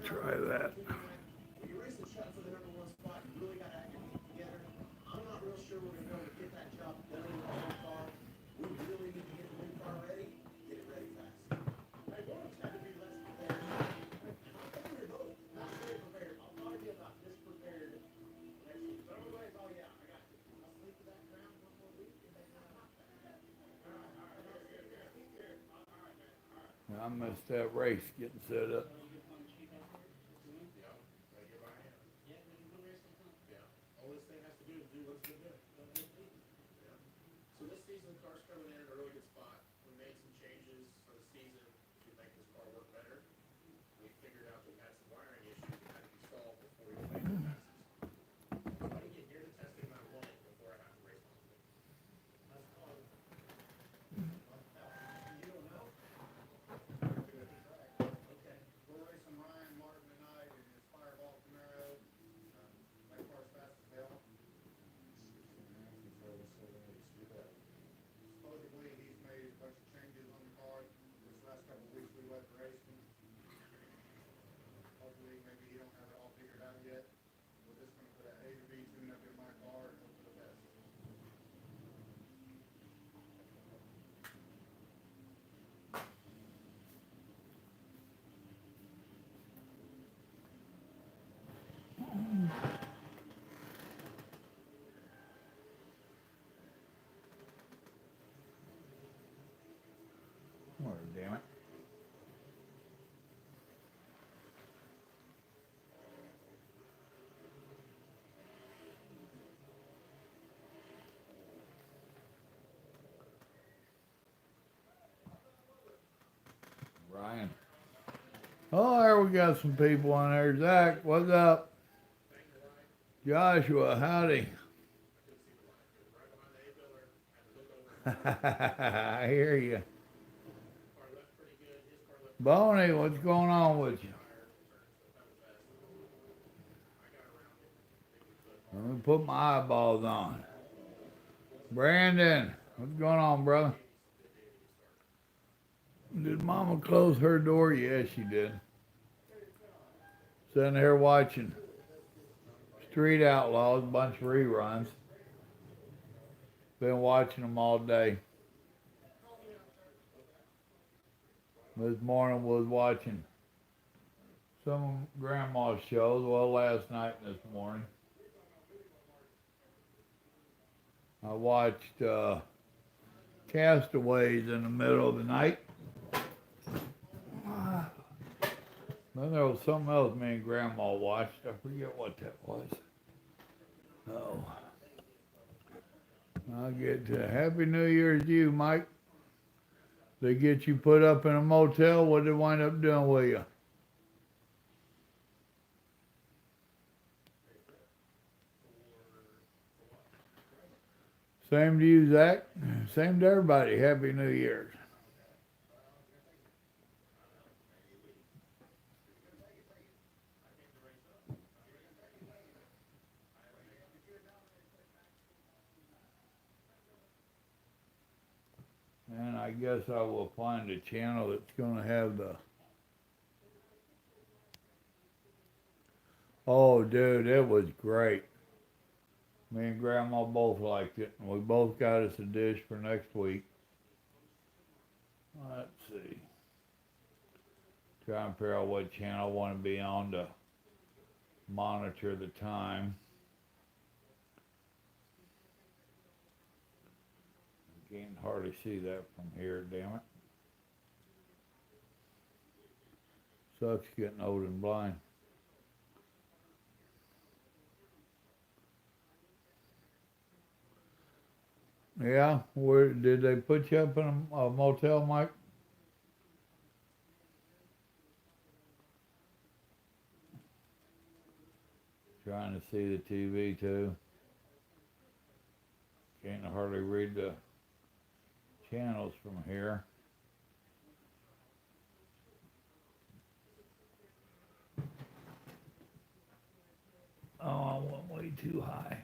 Try that. I missed that race getting set up. Oh, damn it. Ryan. Oh, there we got some people on there. Zach, what's up? Joshua, howdy. I hear you. Boney, what's going on with you? Let me put my eyeballs on. Brandon, what's going on, brother? Did Mama close her door? Yes, she did. Sitting here watching Street Outlaws, a bunch of reruns. Been watching them all day. This morning was watching some of Grandma's shows. Well, last night and this morning. I watched Castaways in the middle of the night. Then there was something else me and Grandma watched. I forget what that was. Oh. I'll get to Happy New Year to you, Mike. They get you put up in a motel. What did they wind up doing with you? Same to you, Zach. Same to everybody. Happy New Year's. And I guess I will find a channel that's going to have the... Oh, dude, it was great. Me and Grandma both liked it, and we both got us a dish for next week. Let's see. Trying to figure out what channel I want to be on to monitor the time. I can't hardly see that from here, damn it. Sucks getting old and blind. Yeah, where did they put you up in a motel, Mike? Trying to see the TV too. Can't hardly read the channels from here. Oh, I went way too high.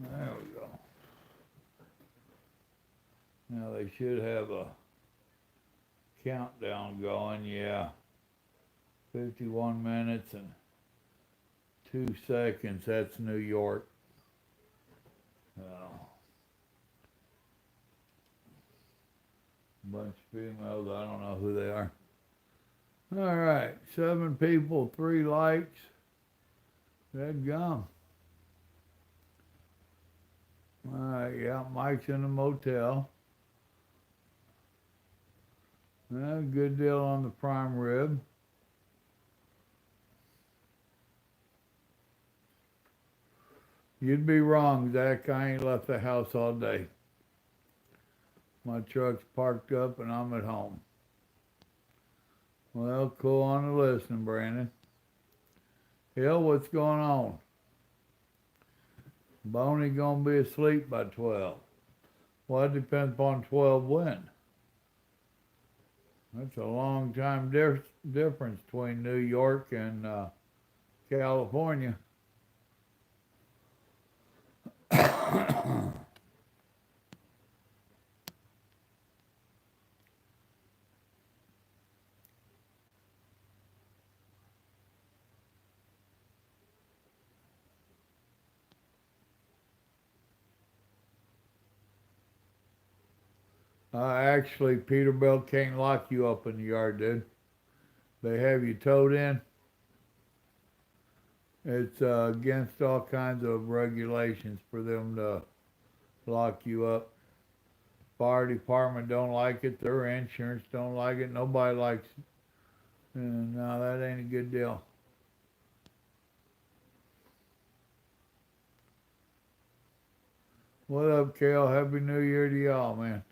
There we go. I should have a countdown going, yeah. 51 minutes and 2 seconds, that's New York. Bunch of females, I don't know who they are. All right, 7 people, 3 likes. That gum. All right, yeah, Mike's in a motel. Good deal on the prime rib. You'd be wrong, Zach. I ain't left the house all day. My truck's parked up and I'm at home. Well, cool on the listening, Brandon. Hill, what's going on? Boney gonna be asleep by 12. Well, it depends upon 12 when. That's a long time difference between New York and California. Actually, Peterbilt can't lock you up in the yard, dude. They have you towed in. It's against all kinds of regulations for them to lock you up. Fire department don't like it. Their insurance don't like it. Nobody likes it. And no, that ain't a good deal. What up, Kale? Happy New Year to y'all, man.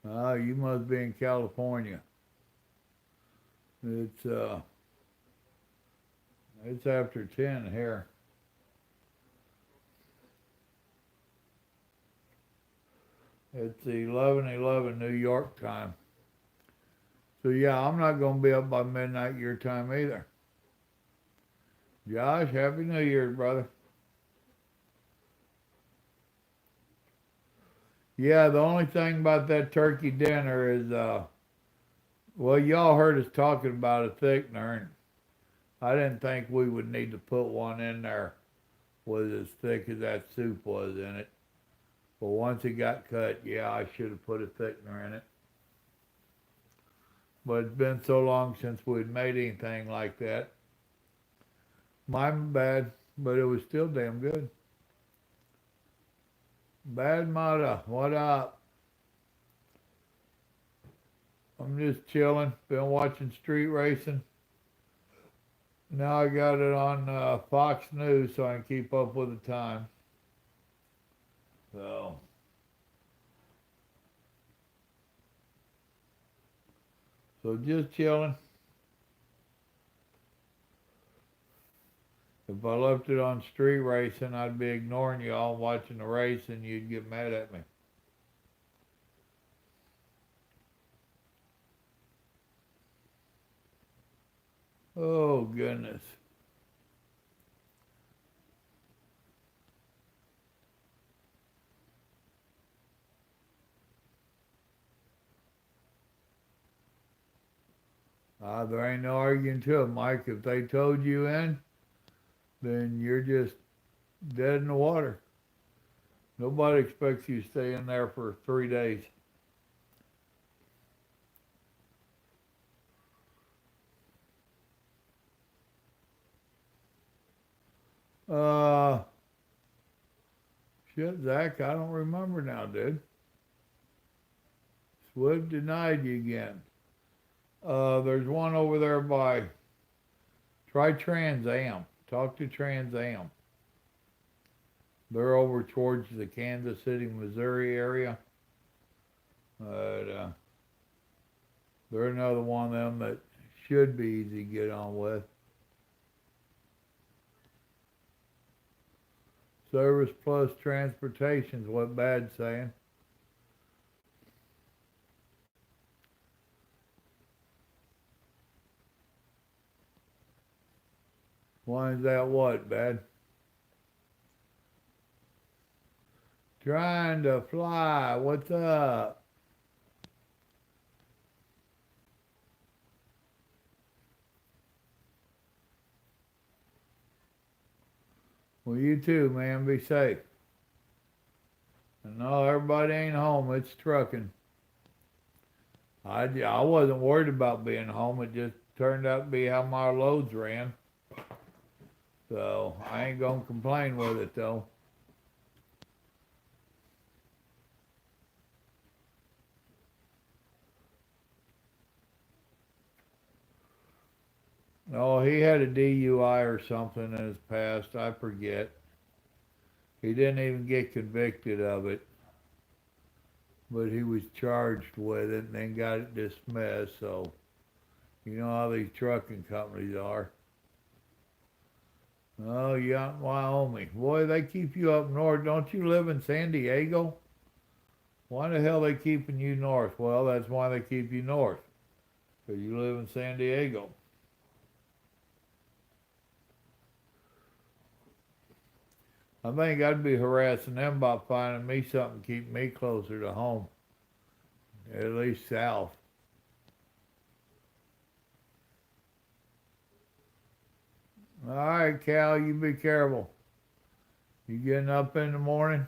You must be in California. It's after 10 here. It's 11:11 New York time. So yeah, I'm not gonna be up by midnight your time either. Josh, Happy New Year, brother. Yeah, the only thing about that turkey dinner is, well, y'all heard us talking about a thickener, and I didn't think we would need to put one in there was as thick as that soup was in it. But once it got cut, yeah, I should have put a thickener in it. But it's been so long since we'd made anything like that. My bad, but it was still damn good. Bad Mata, what up? I'm just chilling, been watching street racing. Now I got it on Fox News so I can keep up with the time. So just chilling. If I left it on street racing, I'd be ignoring y'all watching the race and you'd get mad at me. Oh, goodness. There ain't no arguing to it, Mike. If they towed you in, then you're just dead in the water. Nobody expects you to stay in there for 3 days. Shit, Zach, I don't remember now, dude. Swift denied you again. There's one over there by, try Trans Am. Talk to Trans Am. They're over towards the Kansas City, Missouri area. But they're another one of them that should be easy to get on with. Service plus transportation is what Bad's saying. Why is that what, Bad? Trying to fly. What's up? Well, you too, man. Be safe. And no, everybody ain't home. It's trucking. I wasn't worried about being home. It just turned out to be how my loads ran. So I ain't gonna complain with it though. Oh, he had a DUI or something in his past. I forget. He didn't even get convicted of it, but he was charged with it and then got it dismissed. So you know how these trucking companies are. Oh, you out in Wyoming. Boy, they keep you up north. Don't you live in San Diego? Why the hell they keeping you north? Well, that's why they keep you north. Because you live in San Diego. I think I'd be harassing them about finding me something to keep me closer to home. At least south. All right, Cal, you be careful. You getting up in the morning?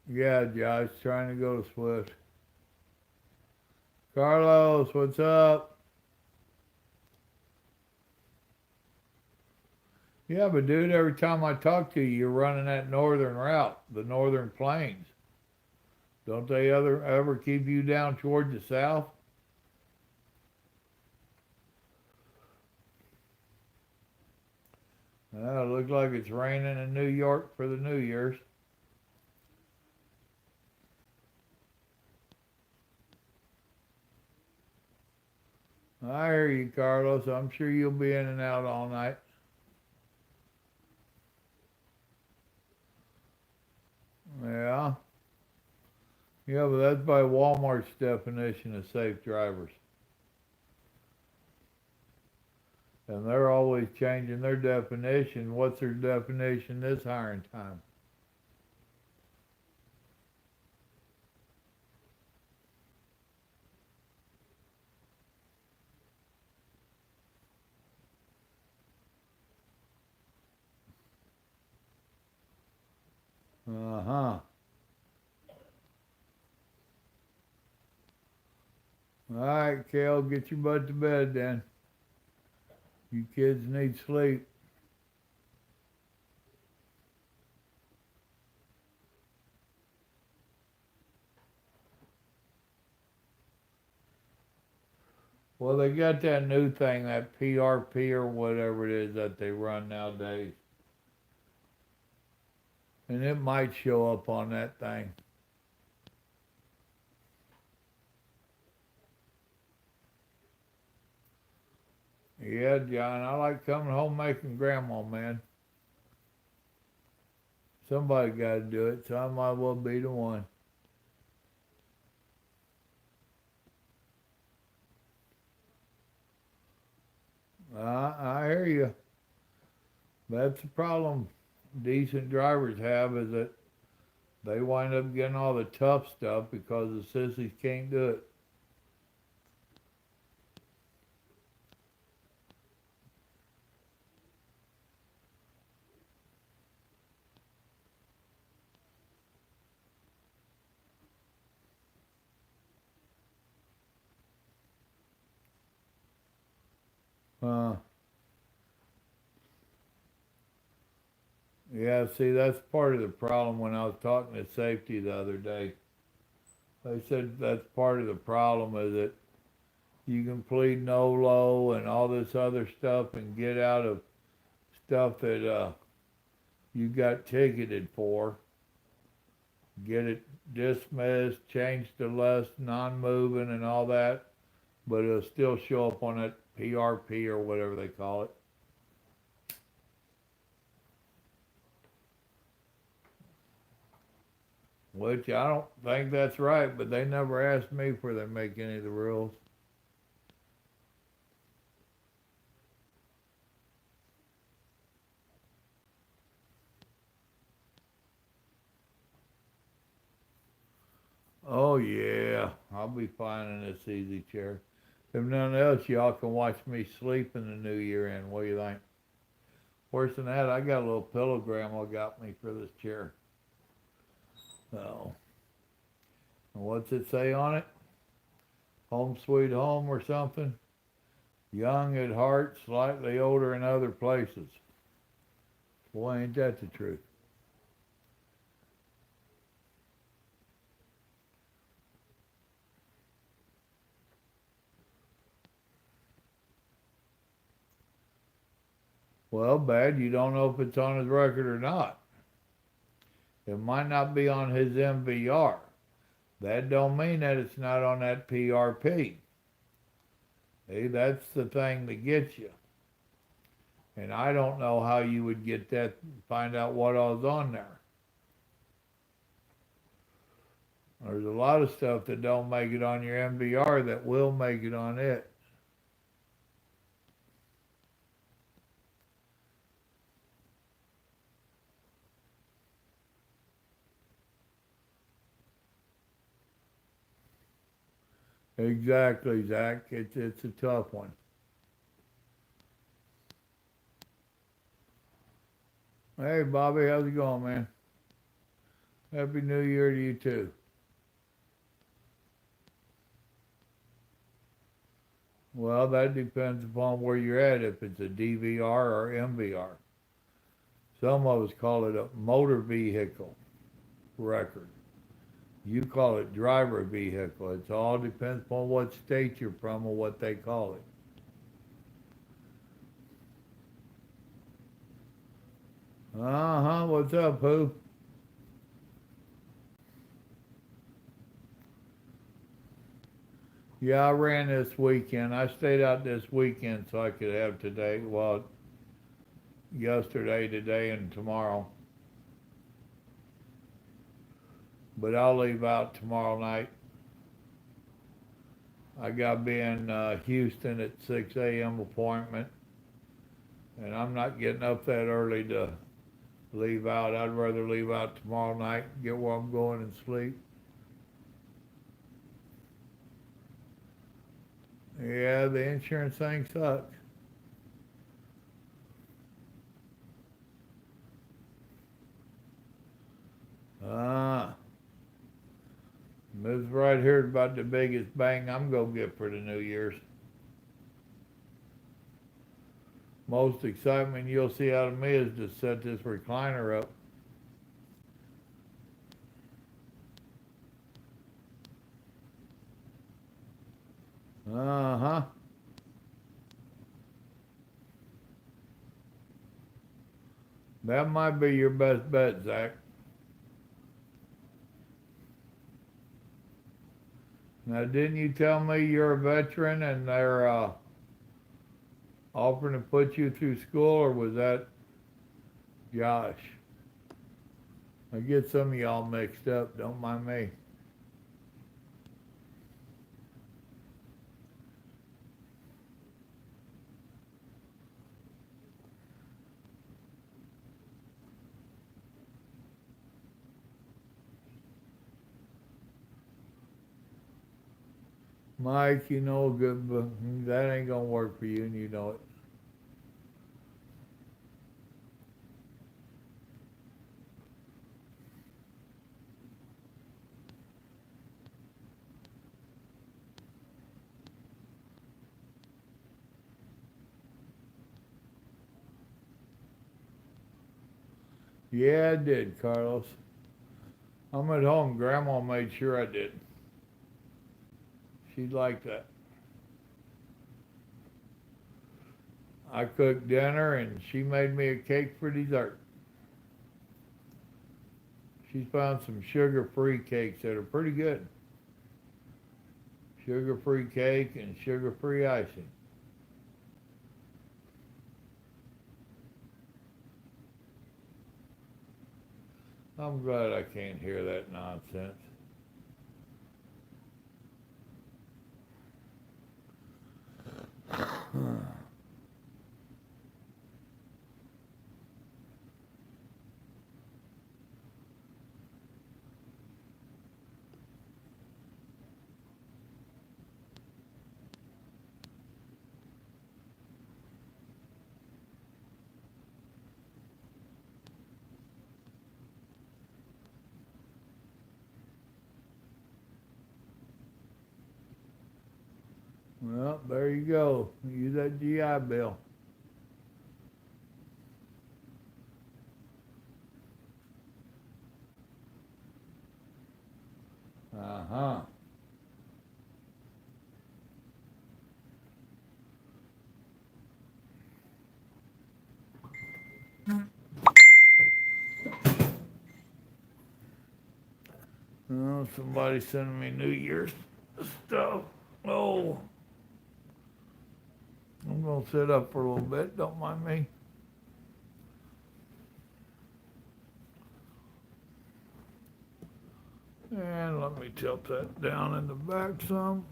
Yeah, Josh, trying to go to Swift. Carlos, what's up? Yeah, but dude, every time I talk to you, you're running that northern route, the northern plains. Don't they ever keep you down toward the south? Well, it looks like it's raining in New York for the New Year's. I hear you, Carlos. I'm sure you'll be in and out all night. Yeah. Yeah, but that's by Walmart's definition of safe drivers. And they're always changing their definition. What's their definition this hiring time? Uh-huh. All right, Kel, get your butt to bed then. You kids need sleep. Well, they got that new thing, that PRP or whatever it is that they run nowadays. And it might show up on that thing. Yeah, John, I like coming home making grandma, man. Somebody got to do it, so I might well be the one. I hear you. That's the problem decent drivers have is that they wind up getting all the tough stuff because the sissies can't do it. Uh, yeah, see, that's part of the problem when I was talking to safety the other day. They said that's part of the problem is that you can plead no low and all this other stuff and get out of stuff that you got ticketed for, get it dismissed, changed to less non-moving and all that, but it'll still show up on that PRP or whatever they call it. Which I don't think that's right, but they never asked me before they make any of the rules. Oh yeah, I'll be fine in this easy chair. If nothing else, y'all can watch me sleep in the new year in. What do you think? Worse than that, I got a little pillow grandma got me for this chair. So, what's it say on it? Home sweet home or something? Young at heart, slightly older in other places. Boy, ain't that the truth. Well, bad, you don't know if it's on his record or not. It might not be on his MVR. That don't mean that it's not on that PRP. See, that's the thing that gets you. And I don't know how you would get that, find out what all's on there. There's a lot of stuff that don't make it on your MVR that will make it on it. Exactly, Zach. It's a tough one. Hey, Bobby, how's it going, man? Happy New Year to you too. Well, that depends upon where you're at, if it's a DVR or MVR. Some of us call it a motor vehicle record. You call it driver vehicle. It all depends upon what state you're from or what they call it. Uh-huh. What's up, Pooh? Yeah, I ran this weekend. I stayed out this weekend so I could have today, well, yesterday, today, and tomorrow. But I'll leave out tomorrow night. I got to be in Houston at 6 a.m. appointment, and I'm not getting up that early to leave out. I'd rather leave out tomorrow night, get where I'm going, and sleep. Yeah, the insurance thing sucks. Ah, this right here is about the biggest bang I'm gonna get for the New Year's. Most excitement you'll see out of me is to set this recliner up. Uh huh. That might be your best bet, Zach. Now, didn't you tell me you're a veteran and they're offering to put you through school, or was that Josh? I get some of y'all mixed up. Don't mind me. Mike, you know good, but that ain't gonna work for you, and you know it. Yeah, I did, Carlos. I'm at home. Grandma made sure I did. She'd like that. I cooked dinner and she made me a cake for dessert. She's found some sugar-free cakes that are pretty good. Sugar-free cake and sugar-free icing. I'm glad I can't hear that nonsense. Well, there you go. Use that GI Bill. Uh-huh. Oh, somebody sending me New Year's stuff. Oh, I'm gonna sit up for a little bit. Don't mind me. And let me tilt that down in the back some.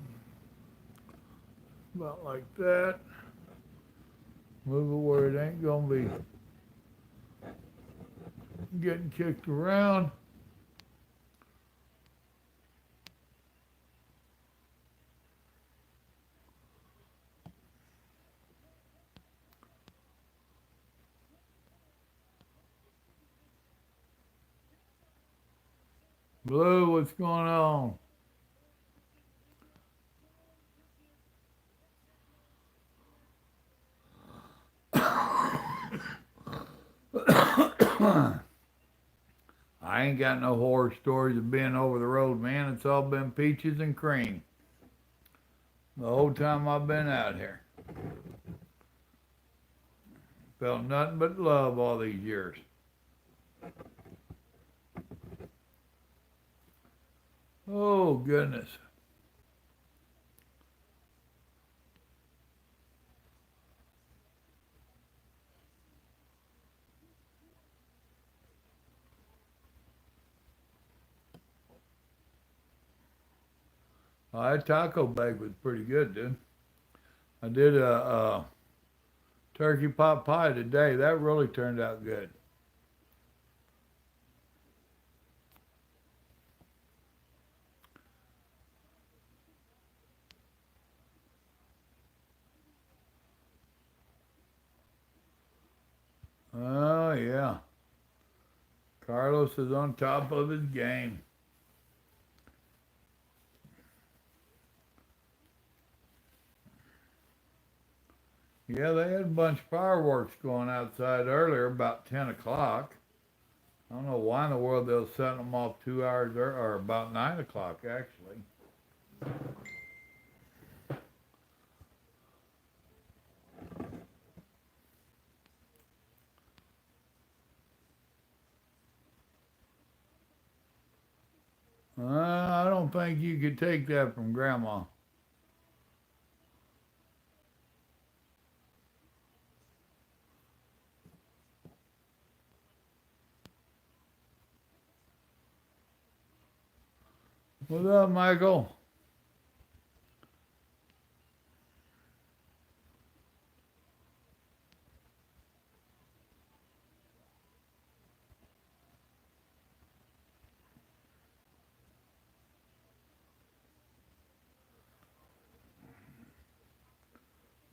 About like that. Move it where it ain't gonna be getting kicked around. Blue, what's going on? I ain't got no horror stories of being over the road, man. It's all been peaches and cream the whole time I've been out here. Felt nothing but love all these years. Oh, goodness. That taco bag was pretty good, dude. I did a turkey pot pie today. That really turned out good. Oh, yeah. Carlos is on top of his game. Yeah, they had a bunch of fireworks going outside earlier, about 10 o'clock. I don't know why in the world they were setting them off 2 hours or about 9 o'clock, actually. I don't think you could take that from Grandma. What's up, Michael?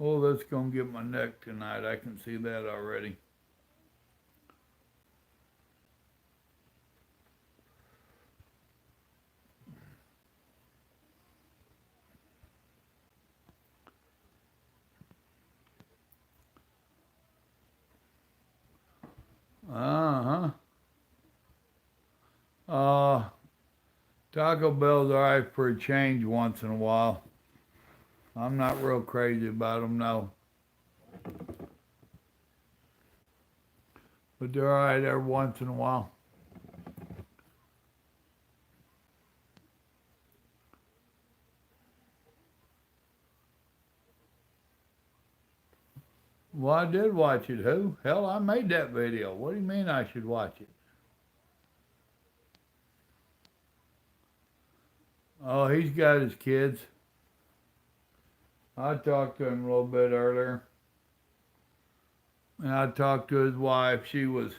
Oh, that's going to get my neck tonight. I can see that already. Uh-huh. Uh, Taco Bell's all right for a change once in a while. I'm not real crazy about them, no. But they're all right every once in a while. Well, I did watch it. Who? Hell, I made that video. What do you mean I should watch it? Oh, he's got his kids. I talked to him a little bit earlier. And I talked to his wife. She was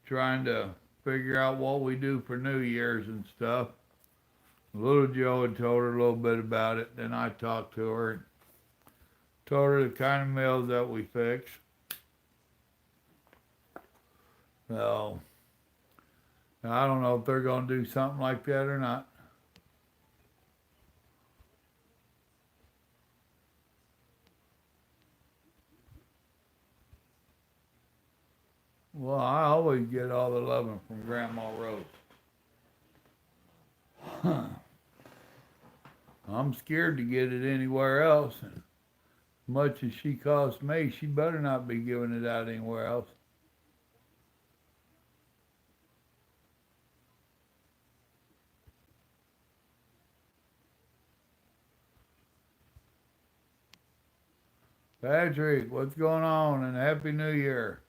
trying to figure out what we do for New Year's and stuff. Little Joe had told her a little bit about it. Then I talked to her and told her the kind of meals that we fix. So I don't know if they're going to do something like that or not. Well, I always get all the loving from Grandma Rose. I'm scared to get it anywhere else. And much as she cost me, she better not be giving it out anywhere else. Patrick, what's going on? And Happy New Year.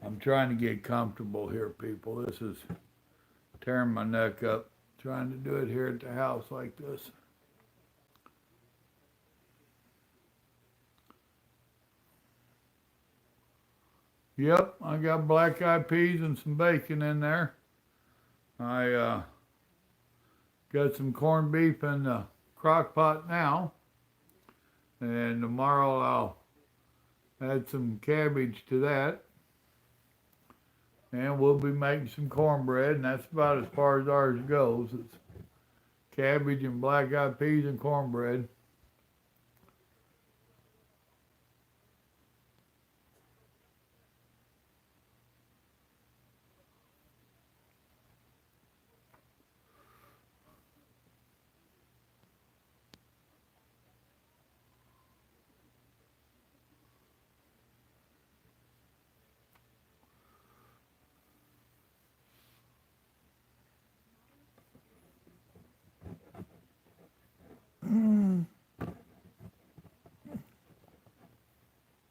I'm trying to get comfortable here, people. This is tearing my neck up trying to do it here at the house like this. Yep, I got black eyed peas and some bacon in there. I got some corned beef in the crock pot now, and tomorrow I'll add some cabbage to that, and we'll be making some cornbread, and that's about as far as ours goes. It's cabbage and black eyed peas and cornbread.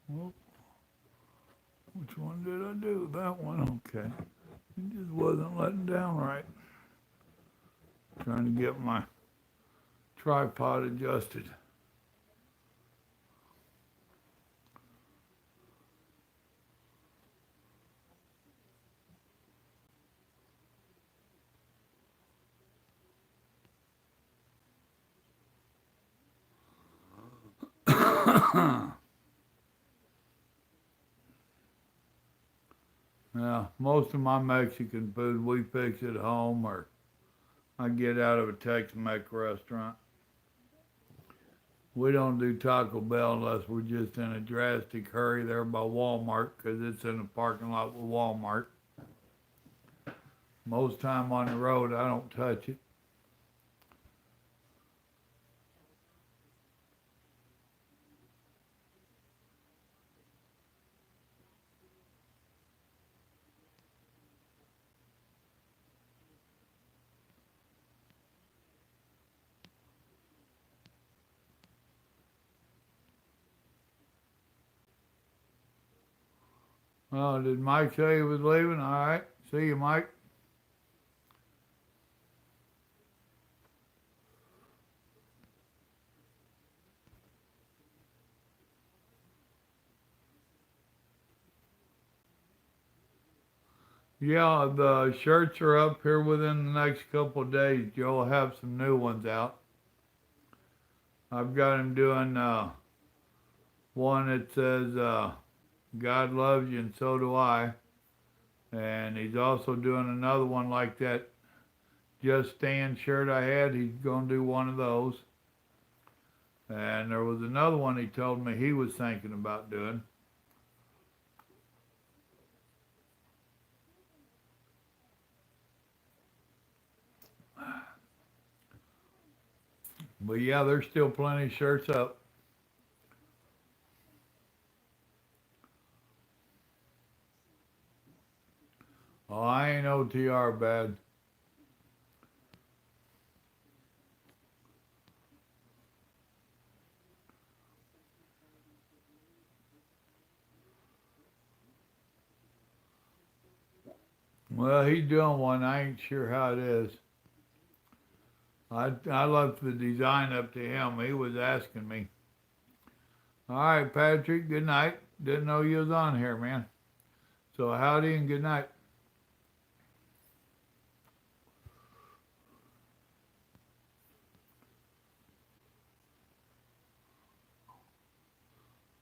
Well, which one did I do? That one, okay. It just wasn't letting down right. Trying to get my tripod adjusted. Yeah, most of my Mexican food we fix at home or I get out of a Tex-Mex restaurant. We don't do Taco Bell unless we're just in a drastic hurry there by Walmart because it's in the parking lot with Walmart. Most time on the road, I don't touch it. Oh, did Mike say he was leaving? All right. See you, Mike. Yeah, the shirts are up here within the next couple of days. Joe will have some new ones out. I've got him doing one that says God loves you and so do I. And he's also doing another one like that Just Stand shirt I had. He's going to do one of those. And there was another one he told me he was thinking about doing. But yeah, there's still plenty of shirts up. Oh, I ain't OTR bad. Well, he's doing one. I ain't sure how it is. I left the design up to him. He was asking me. All right, Patrick, good night. Didn't know you was on here, man. So howdy and good night.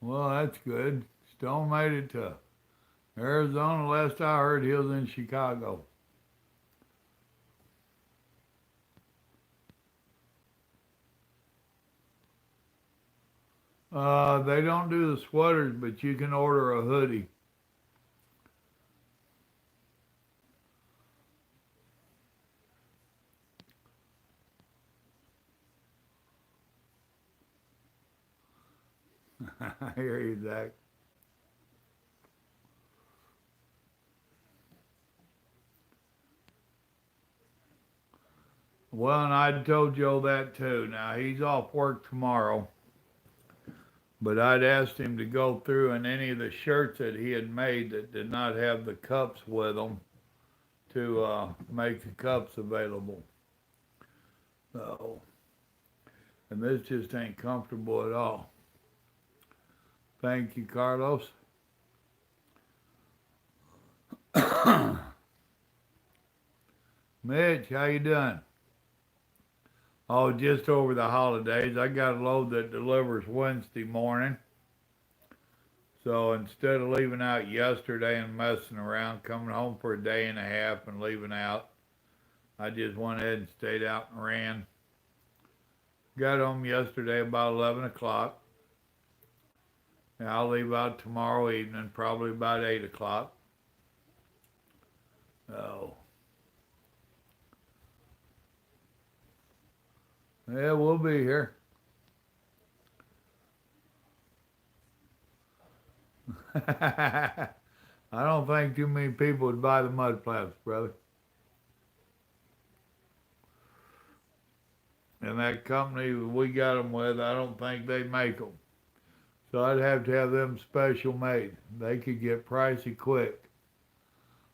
Well, that's good. Stone made it to Arizona. Last I heard, he was in Chicago. They don't do the sweaters, but you can order a hoodie. I hear you, Zach. Well, and I told Joe that too. Now he's off work tomorrow, but I'd asked him to go through and any of the shirts that he had made that did not have the cups with them to make the cups available. So, and this just ain't comfortable at all. Thank you, Carlos. Mitch, how you doing? Oh, just over the holidays. I got a load that delivers Wednesday morning. So instead of leaving out yesterday and messing around, coming home for a day and a half and leaving out, I just went ahead and stayed out and ran. Got home yesterday about 11 o'clock. And I'll leave out tomorrow evening, probably about 8 o'clock. So, yeah, we'll be here. I don't think too many people would buy the mud flaps, brother. And that company we got them with, I don't think they make them. So I'd have them special made. They could get pricey quick.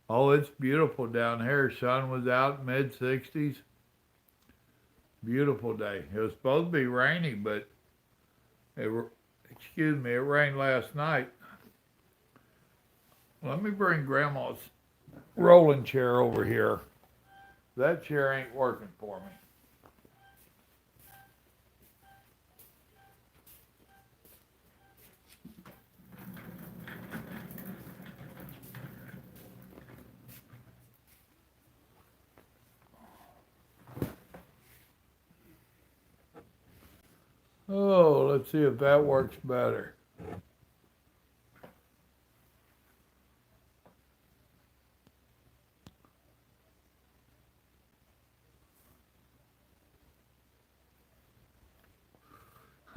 Oh, it's beautiful down here. Sun was out mid 60s. Beautiful day. It was supposed to be rainy, but it, excuse me, it rained last night. Let me bring Grandma's rolling chair over here. That chair ain't working for me. Oh, let's see if that works better.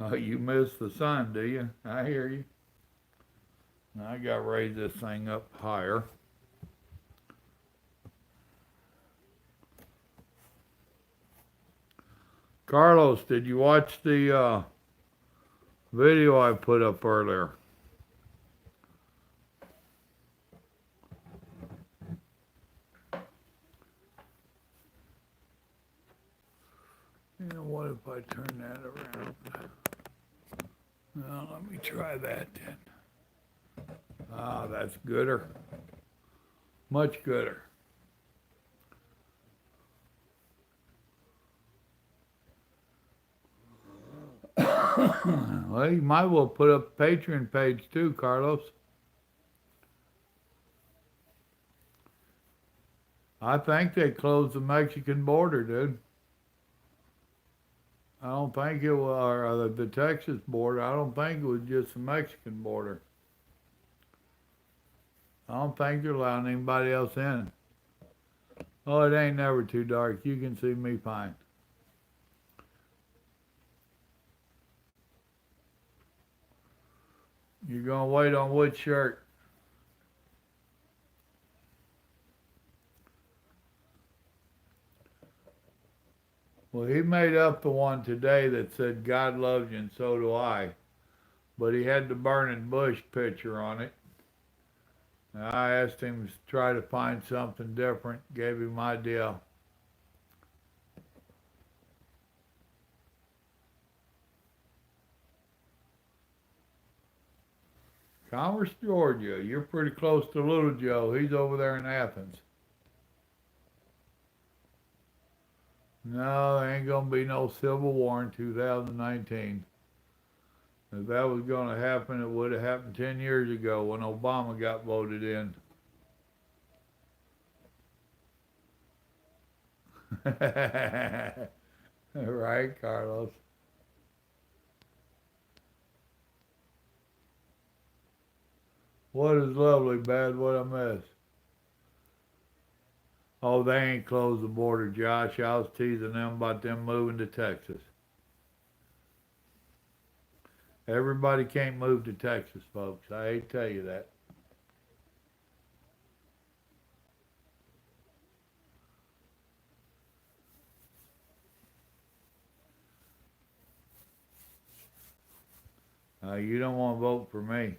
Oh, you miss the sun, do you? I hear you. I got to raise this thing up higher. Carlos, did you watch the video I put up earlier? You know, what if I turn that around? Well, let me try that then. Ah, that's gooder. Much gooder. Well, you might well put up a Patreon page too, Carlos. I think they closed the Mexican border, dude. I don't think it was or the Texas border. I don't think it was just the Mexican border. I don't think they're allowing anybody else in. Oh, it ain't never too dark. You can see me fine. You're gonna wait on which shirt? Well, he made up the one today that said God loves you and so do I, but he had the burning bush picture on it. And I asked him to try to find something different, gave him my deal. Commerce, Georgia. You're pretty close to Little Joe. He's over there in Athens. No, there ain't gonna be no civil war in 2019. If that was gonna happen, it would have happened 10 years ago when Obama got voted in. Right, Carlos. What is lovely, bad? What I miss? Oh, they ain't closed the border, Josh. I was teasing them about them moving to Texas. Everybody can't move to Texas, folks. I hate to tell you that. You don't want to vote for me.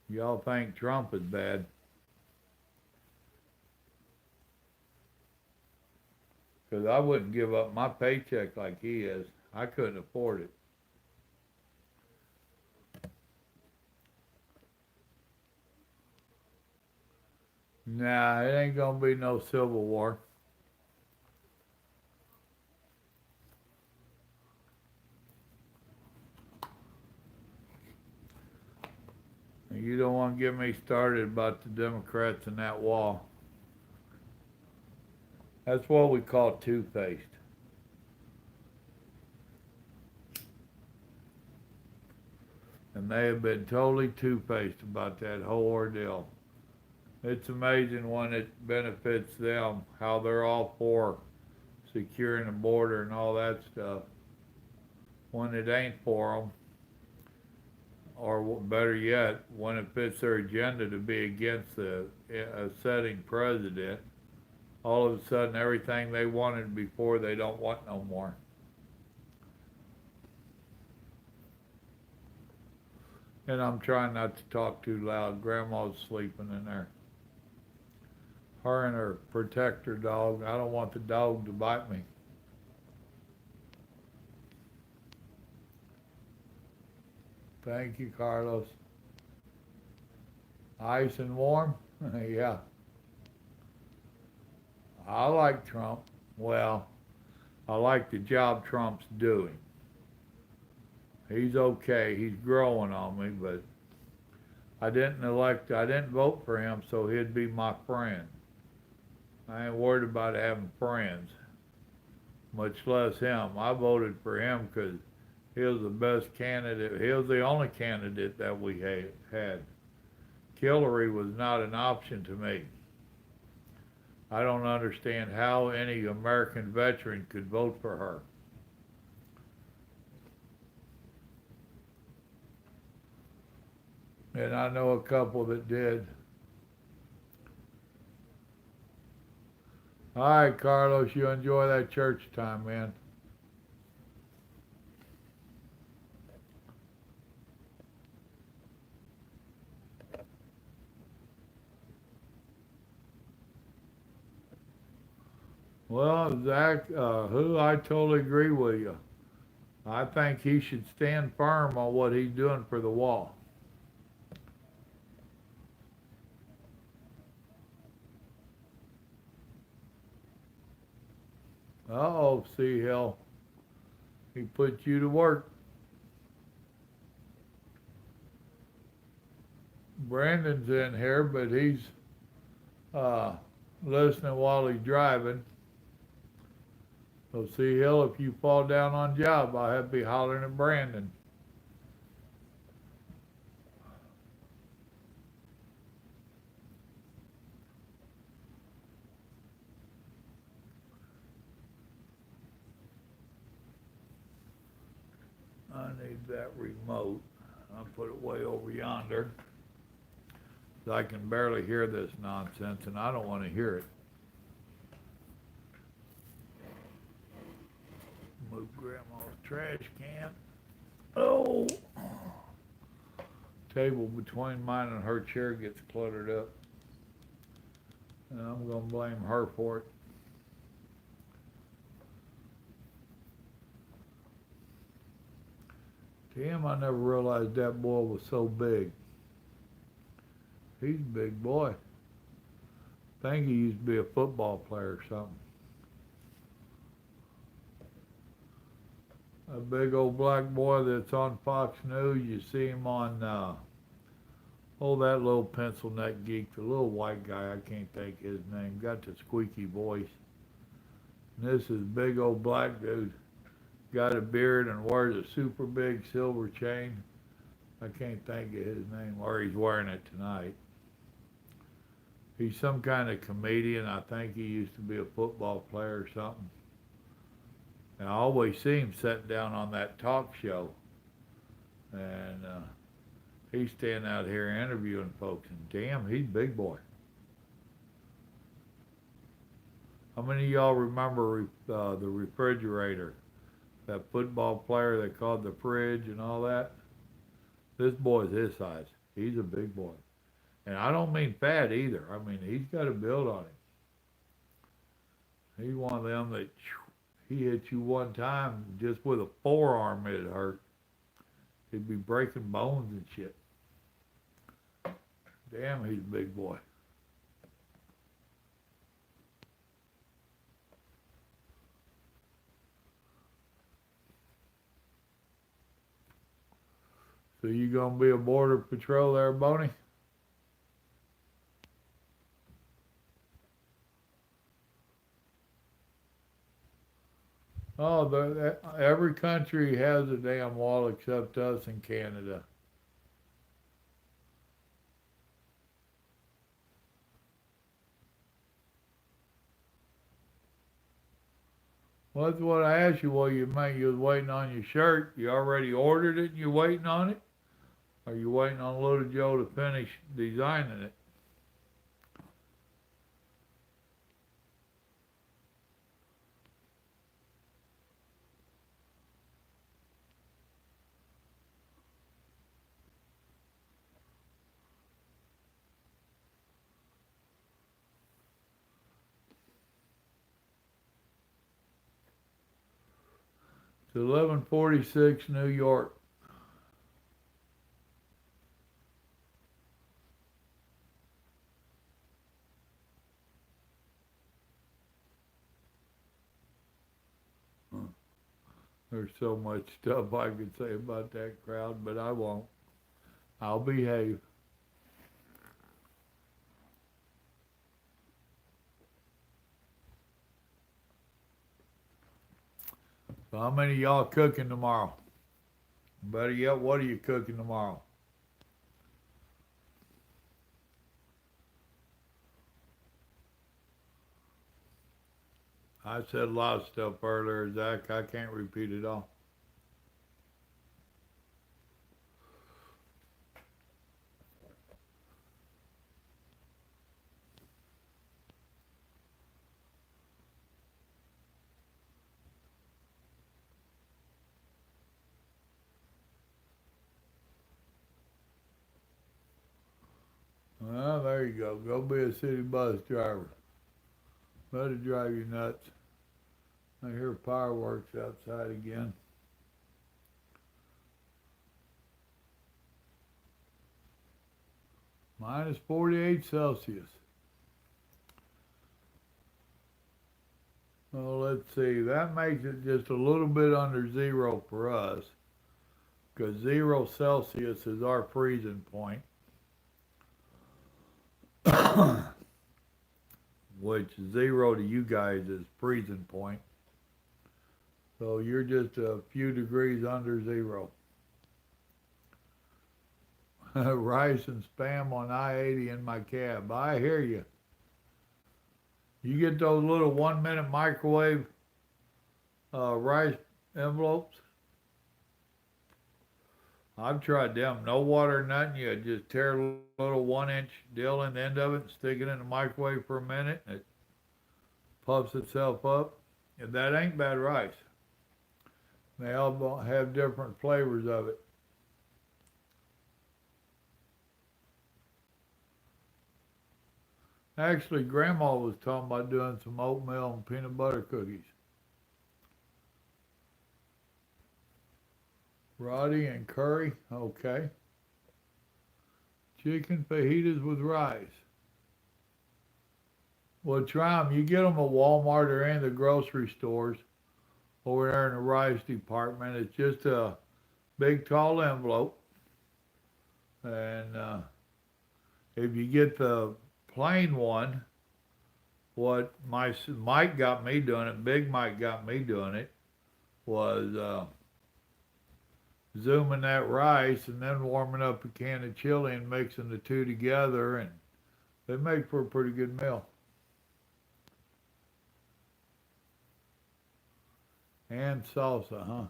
Y'all think Trump is bad. Because I wouldn't give up my paycheck like he is. I couldn't afford it. Nah, it ain't going to be no civil war. You don't want to get me started about the Democrats and that wall. That's what we call two-faced. And they have been totally two-faced about that whole ordeal. It's amazing when it benefits them, how they're all for securing the border and all that stuff. When it ain't for them, or better yet, when it fits their agenda to be against a sitting president, all of a sudden everything they wanted before they don't want no more. And I'm trying not to talk too loud. Grandma's sleeping in there. Her and her protector dog. I don't want the dog to bite me. Thank you, Carlos. Ice and warm? Yeah. I like Trump. Well, I like the job Trump's doing. He's okay. He's growing on me, but I didn't vote for him so he'd be my friend. I ain't worried about having friends, much less him. I voted for him because he was the best candidate. He was the only candidate that we had. Hillary was not an option to me. I don't understand how any American veteran could vote for her. And I know a couple that did. All right, Carlos, you enjoy that church time, man. Well, Zach, who I totally agree with you. I think he should stand firm on what he's doing for the wall. Uh-oh, Sea Hill. He put you to work. Brandon's in here, but he's uh, listening while he's driving. So, Sea Hill, if you fall down on job, I'll have to be hollering at Brandon. I need that remote. I'll put it way over yonder. I can barely hear this nonsense, and I don't want to hear it. Move Grandma's trash can. Oh! Table between mine and her chair gets cluttered up. And I'm going to blame her for it. Damn, I never realized that boy was so big. He's a big boy. I think he used to be a football player or something. A big old black boy that's on Fox News. You see him on, oh, that little pencil neck geek, the little white guy, I can't think his name, got the squeaky voice. And this is big old black dude. Got a beard and wears a super big silver chain. I can't think of his name, or he's wearing it tonight. He's some kind of comedian. I think he used to be a football player or something. And I always see him sitting down on that talk show. And he's standing out here interviewing folks. And damn, he's a big boy. How many of y'all remember the refrigerator? That football player they called the fridge and all that? This boy's his size. He's a big boy. And I don't mean fat either. I mean, he's got a build on him. He's one of them that he hit you one time just with a forearm, it'd hurt. He'd be breaking bones and shit. Damn, he's a big boy. So you gonna be a border patrol there, Boney? Oh, every country has a damn wall except us in Canada. Well, that's what I asked you. Well, you was waiting on your shirt. You already ordered it and you're waiting on it? Or you waiting on Little Joe to finish designing it? It's 1146 New York. There's so much stuff I could say about that crowd, but I won't. I'll behave. So how many of y'all cooking tomorrow? Better yet, what are you cooking tomorrow? I said a lot of stuff earlier, Zach. I can't repeat it all. Well, there you go. Go be a city bus driver. Better drive you nuts. I hear fireworks outside again. Minus 48 Celsius. Well, let's see. That makes it just a little bit under zero for us, because 0 Celsius is our freezing point, which 0 to you guys is freezing point. So you're just a few degrees under zero. Rice and spam on I-80 in my cab. I hear you. You get those little 1 minute microwave rice envelopes? I've tried them. No water, nothing. You just tear a little 1 inch deal in the end of it and stick it in the microwave for a minute. And it puffs itself up. And that ain't bad rice. They all have different flavors of it. Actually, Grandma was talking about doing some oatmeal and peanut butter cookies. Roddy and curry, okay. Chicken fajitas with rice. Well, try them. You get them at Walmart or any of the grocery stores over there in the rice department. It's just a big, tall envelope. And if you get the plain one, what Mike got me doing it, Big Mike got me doing it, was zooming that rice and then warming up a can of chili and mixing the two together, and they make for a pretty good meal. And salsa, huh?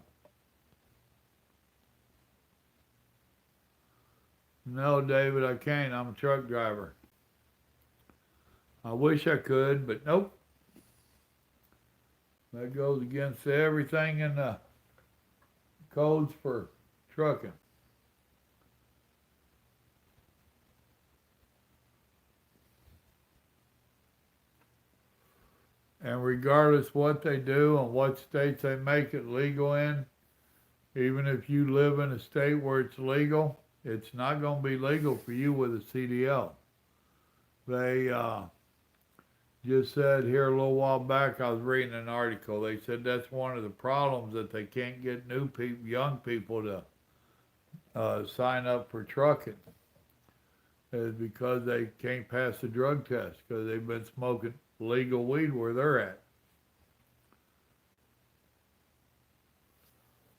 No, David, I can't. I'm a truck driver. I wish I could, but nope. That goes against everything in the codes for trucking. And regardless what they do and what states they make it legal in, even if you live in a state where it's legal, it's not going to be legal for you with a CDL. They just said here a little while back, I was reading an article, they said that's one of the problems, that they can't get new people, young people to sign up for trucking, is because they can't pass the drug test because they've been smoking legal weed where they're at.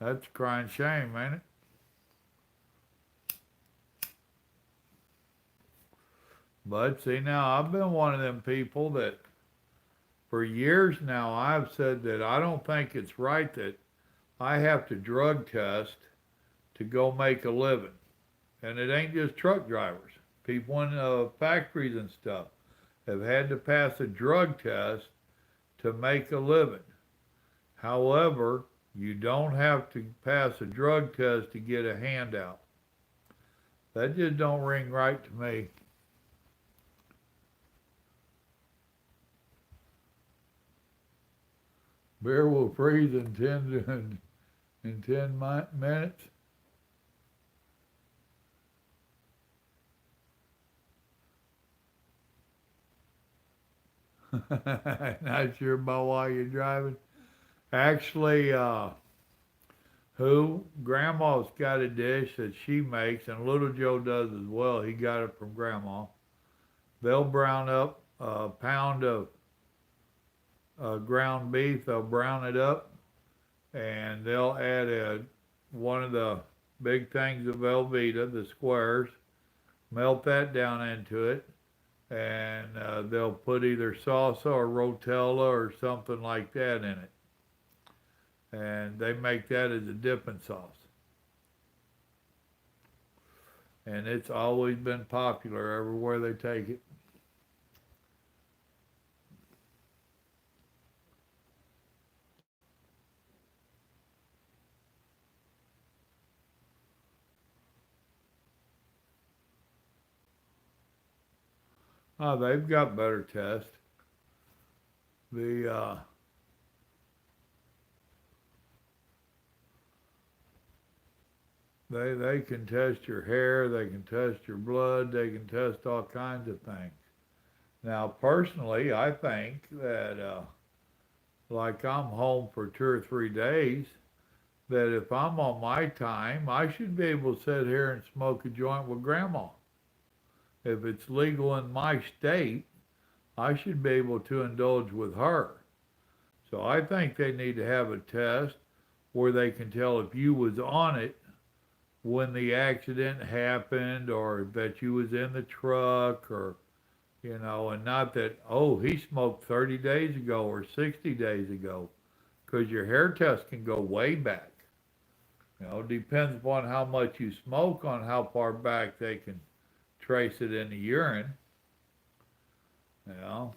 That's a crying shame, ain't it? But see, now I've been one of them people that for years now I've said that I don't think it's right that I have to drug test to go make a living. And it ain't just truck drivers. People in factories and stuff have had to pass a drug test to make a living. However, you don't have to pass a drug test to get a handout. That just don't ring right to me. Beer will freeze in 10 minutes. Not sure about why you're driving. Actually, Grandma's got a dish that she makes, and Little Joe does as well. He got it from Grandma. They'll brown up a pound of ground beef. They'll brown it up, and they'll add one of the big things of Velveeta, the squares, melt that down into it, and they'll put either salsa or rotella or something like that in it. And they make that as a dipping sauce. And it's always been popular everywhere they take it. Oh, they've got better tests. The they can test your hair, they can test your blood, they can test all kinds of things. Now, personally, I think that like I'm home for 2 or 3 days, that if I'm on my time, I should be able to sit here and smoke a joint with Grandma. If it's legal in my state, I should be able to indulge with her. So I think they need to have a test where they can tell if you was on it when the accident happened, or that you was in the truck, or and not that, oh, he smoked 30 days ago or 60 days ago, because your hair test can go way back. Depends upon how much you smoke on how far back they can trace it in the urine. You know.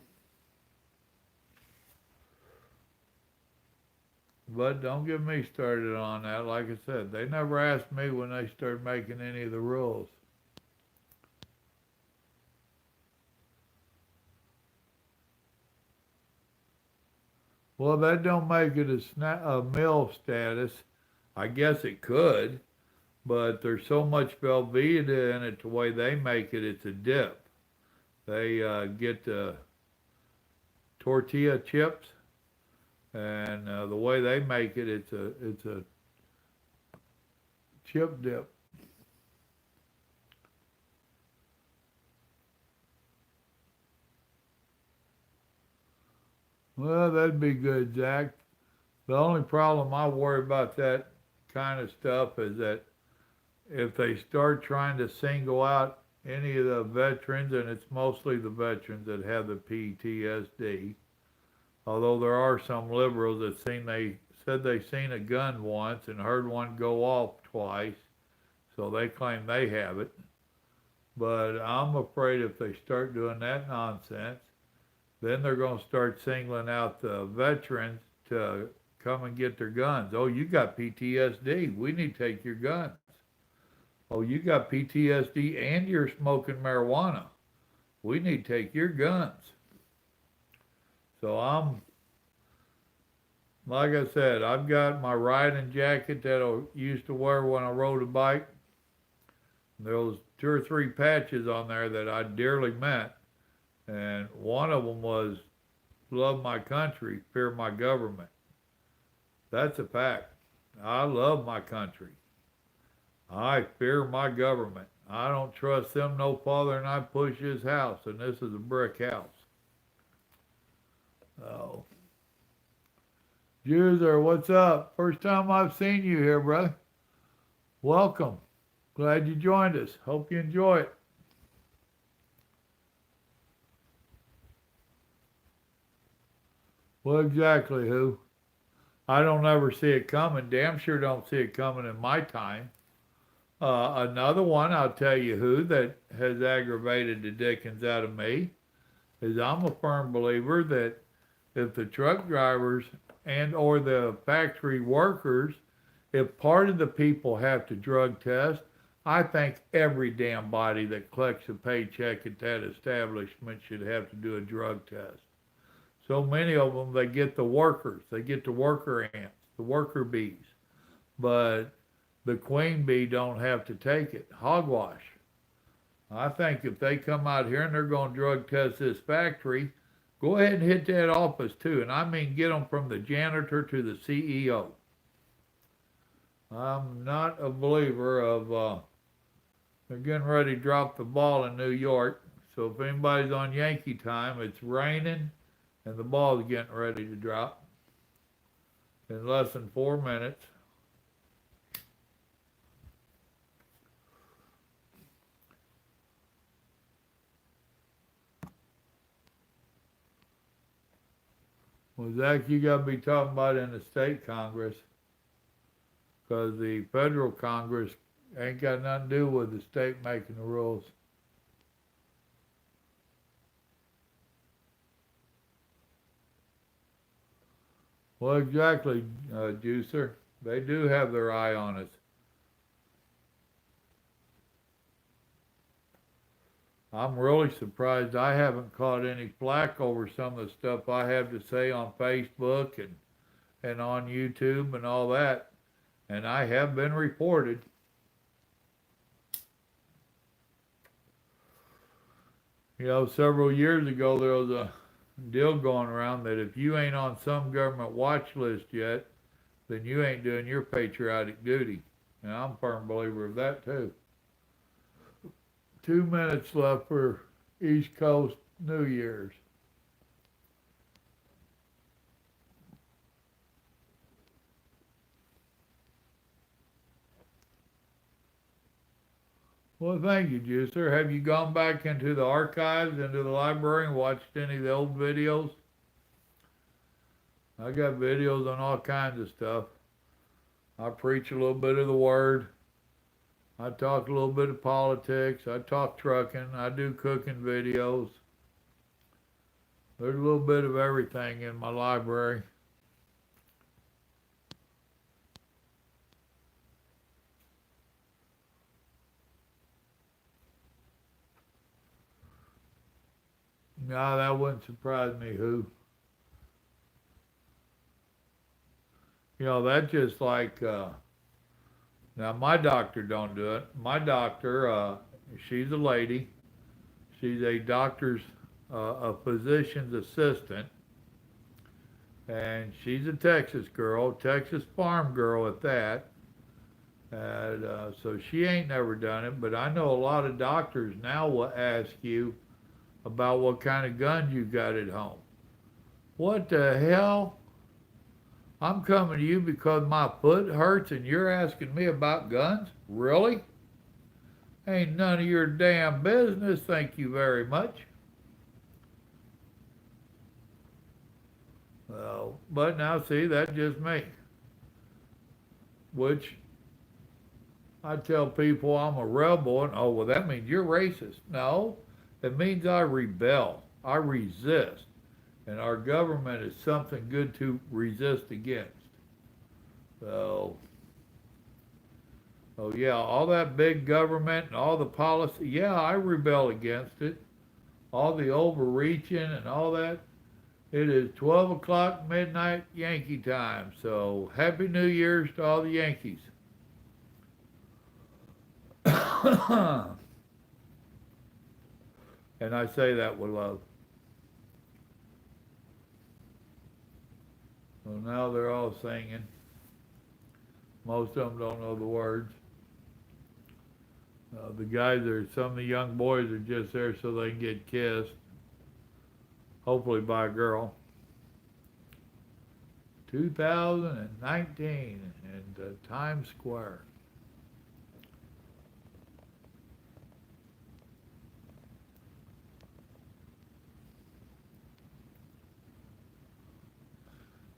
But don't get me started on that. Like I said, they never asked me when they started making any of the rules. Well, that don't make it a meal status. I guess it could, but there's so much Velveeta in it the way they make it, it's a dip. They get the tortilla chips, and the way they make it, it's a chip dip. Well, that'd be good, Zach. The only problem I worry about that kind of stuff is that if they start trying to single out any of the veterans, and it's mostly the veterans that have the PTSD, although there are some liberals that said they seen a gun once and heard one go off twice, so they claim they have it. But I'm afraid if they start doing that nonsense, then they're going to start singling out the veterans to come and get their guns. Oh, you got PTSD. We need to take your guns. Oh, you got PTSD and you're smoking marijuana. We need to take your guns. So like I said, I've got my riding jacket that I used to wear when I rode a bike. There was 2 or 3 patches on there that I dearly meant. And one of them was love my country, fear my government. That's a fact. I love my country. I fear my government. I don't trust them no farther than I push his house, and this is a brick house. Oh. Juicer, what's up? First time I've seen you here, brother. Welcome. Glad you joined us. Hope you enjoy it. Well, exactly, who? I don't ever see it coming. Damn sure don't see it coming in my time. Another one, I'll tell you who, that has aggravated the dickens out of me, is I'm a firm believer that if the truck drivers and or the factory workers, if part of the people have to drug test, I think every damn body that collects a paycheck at that establishment should have to do a drug test. So many of them, they get the workers, they get the worker ants, the worker bees, but the queen bee don't have to take it. Hogwash. I think if they come out here and they're going to drug test this factory, go ahead and hit that office too. And I mean get them from the janitor to the CEO. I'm not a believer of, they're getting ready to drop the ball in New York. So if anybody's on Yankee time, it's raining and the ball's getting ready to drop in less than 4 minutes. Well, Zach, you got to be talking about in the state Congress, because the federal Congress ain't got nothing to do with the state making the rules. Well, exactly, Juicer. They do have their eye on us. I'm really surprised I haven't caught any flack over some of the stuff I have to say on Facebook and on YouTube and all that. And I have been reported. You know, several years ago there was a deal going around that if you ain't on some government watch list yet, then you ain't doing your patriotic duty. And I'm a firm believer of that too. 2 minutes left for East Coast New Year's. Well, thank you, Juicer. Have you gone back into the archives, into the library, and watched any of the old videos? I got videos on all kinds of stuff. I preach a little bit of the word. I talk a little bit of politics. I talk trucking. I do cooking videos. There's a little bit of everything in my library. No, that wouldn't surprise me, who. You know, that's just like, now my doctor don't do it. My doctor, she's a lady. She's a doctor's, a physician's assistant. And she's a Texas girl, Texas farm girl at that. And so she ain't never done it, but I know a lot of doctors now will ask you about what kind of guns you got at home. What the hell? I'm coming to you because my foot hurts and you're asking me about guns? Really? Ain't none of your damn business, thank you very much. But now, see, that's just me. Which I tell people I'm a rebel, and oh, well, that means you're racist. No, it means I rebel, I resist, and our government is something good to resist against. So, oh yeah, all that big government and all the policy, yeah, I rebel against it. All the overreaching and all that. It is 12 o'clock midnight Yankee time, so Happy New Year's to all the Yankees. And I say that with love. So now they're all singing. Most of them don't know the words. The guys are, some of the young boys are just there so they can get kissed, hopefully by a girl. 2019 in Times Square.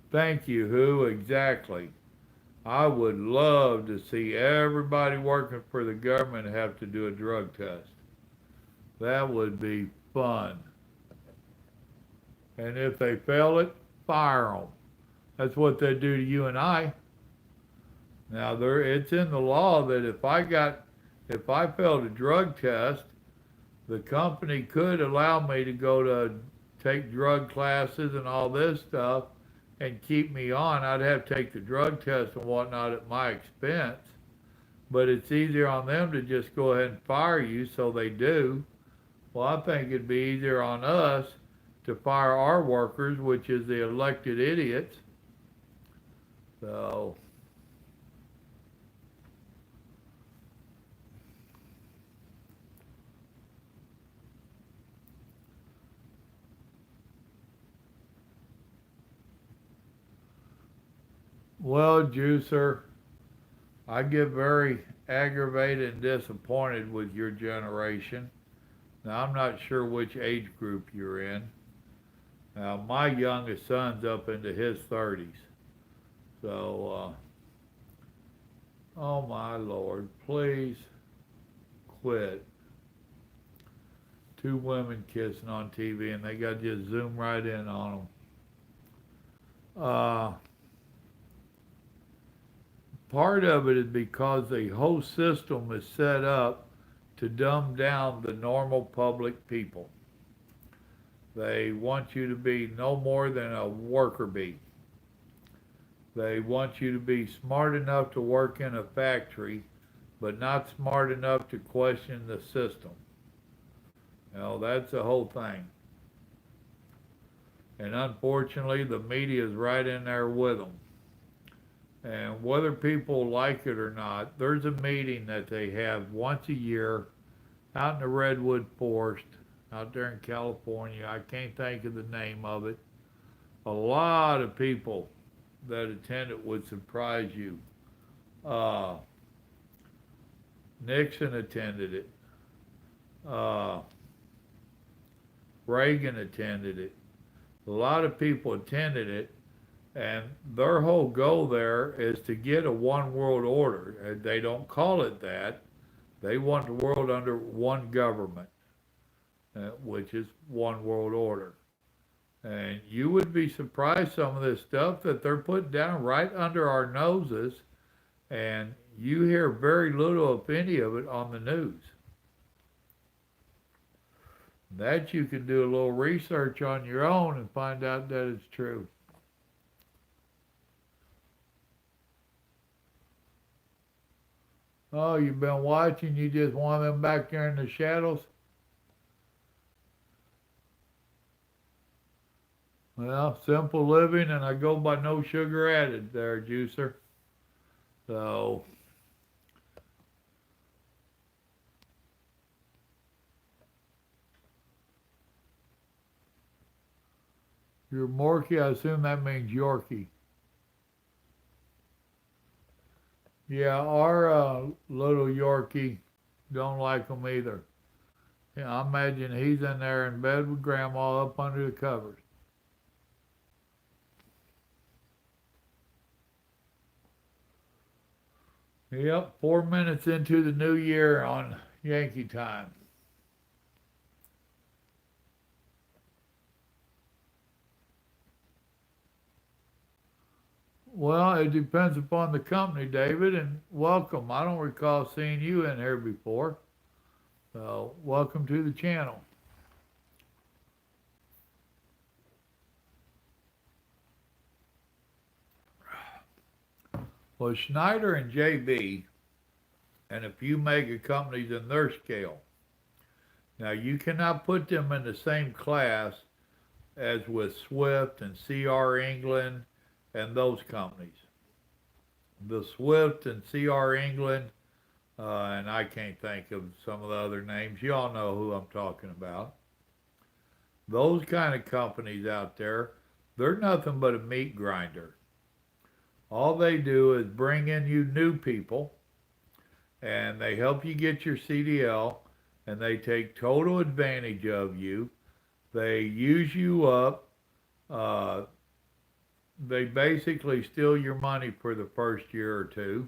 Thank you, who exactly? I would love to see everybody working for the government have to do a drug test. That would be fun. And if they fail it, fire them. That's what they do to you and I. Now it's in the law that if I failed a drug test, the company could allow me to go to take drug classes and all this stuff and keep me on. I'd have to take the drug test and whatnot at my expense. But it's easier on them to just go ahead and fire you, so they do. Well, I think it'd be easier on us to fire our workers, which is the elected idiots. So, well, Juicer, I get very aggravated and disappointed with your generation. Now, I'm not sure which age group you're in. Now, my youngest son's up into his 30s. So, oh my Lord, please quit. Two women kissing on TV and they got to just zoom right in on them. Uh, Part of it is because the whole system is set up to dumb down the normal public people. They want you to be no more than a worker bee. They want you to be smart enough to work in a factory, but not smart enough to question the system. That's the whole thing. And unfortunately, the media is right in there with them. And whether people like it or not, there's a meeting that they have once a year out in the Redwood Forest, out there in California. I can't think of the name of it. A lot of people that attend it would surprise you. Uh, Nixon attended it. Uh, Reagan attended it. A lot of people attended it, and their whole goal there is to get a one world order. They don't call it that. They want the world under one government, which is one world order. And you would be surprised some of this stuff that they're putting down right under our noses, and you hear very little, if any, of it on the news. That you can do a little research on your own and find out that it's true. Oh, you've been watching, you just want them back there in the shadows? Well, simple living, and I go by no sugar added there, juicer. So, you're Morky, I assume that means Yorkie. Yeah, our little Yorkie don't like them either. Yeah, I imagine he's in there in bed with Grandma up under the covers. Yep, 4 minutes into the new year on Yankee time. Well, it depends upon the company, David, and welcome. I don't recall seeing you in here before. So, welcome to the channel. Well, Schneider and JB and a few mega companies in their scale. Now, you cannot put them in the same class as with Swift and CR England and those companies. The Swift and CR England, and I can't think of some of the other names. You all know who I'm talking about. Those kind of companies out there, they're nothing but a meat grinder. All they do is bring in you new people and they help you get your CDL and they take total advantage of you. They use you up. Uh, they basically steal your money for the first year or two.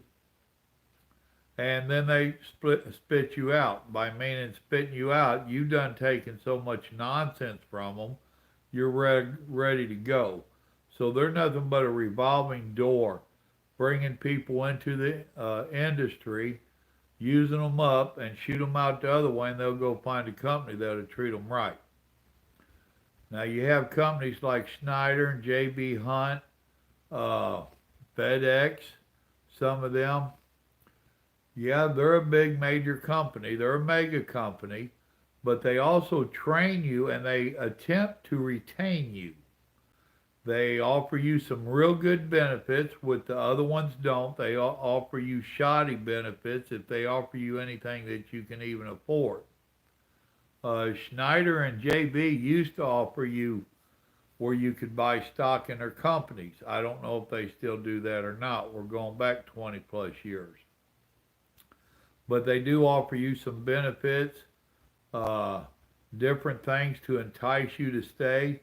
And then they spit you out. By meaning spitting you out, you done taken so much nonsense from them, you're ready to go. So they're nothing but a revolving door, bringing people into the industry, using them up, and shoot them out the other way, and they'll go find a company that'll treat them right. Now you have companies like Schneider and J.B. Hunt, uh, FedEx, some of them. Yeah, they're a big major company. They're a mega company, but they also train you and they attempt to retain you. They offer you some real good benefits, what the other ones don't. They offer you shoddy benefits if they offer you anything that you can even afford. Schneider and JB used to offer you where you could buy stock in their companies. I don't know if they still do that or not. We're going back 20 plus years. But they do offer you some benefits, uh, different things to entice you to stay.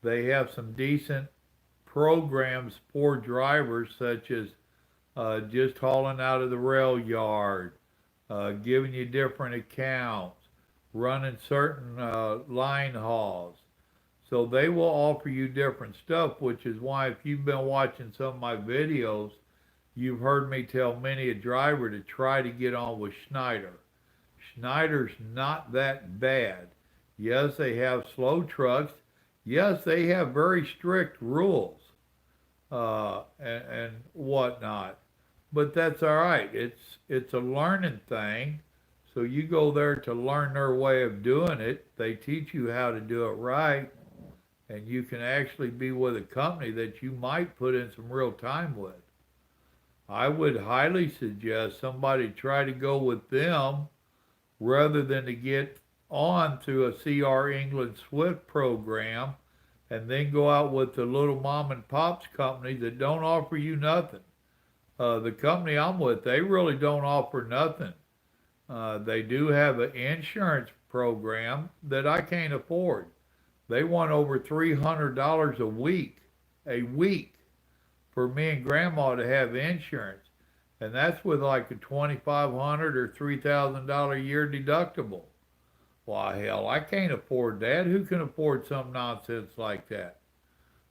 They have some decent programs for drivers, such as just hauling out of the rail yard, giving you different accounts, running certain line hauls. So they will offer you different stuff, which is why if you've been watching some of my videos, you've heard me tell many a driver to try to get on with Schneider. Schneider's not that bad. Yes, they have slow trucks. Yes, they have very strict rules and whatnot. But that's all right. It's a learning thing. So you go there to learn their way of doing it. They teach you how to do it right, and you can actually be with a company that you might put in some real time with. I would highly suggest somebody try to go with them rather than to get on through a CR England Swift program and then go out with the little mom and pops companies that don't offer you nothing. The company I'm with, they really don't offer nothing. They do have an insurance program that I can't afford. They want over $300 a week for me and Grandma to have insurance, and that's with like a $2,500 or $3,000 a year deductible. Why, hell, I can't afford that. Who can afford some nonsense like that?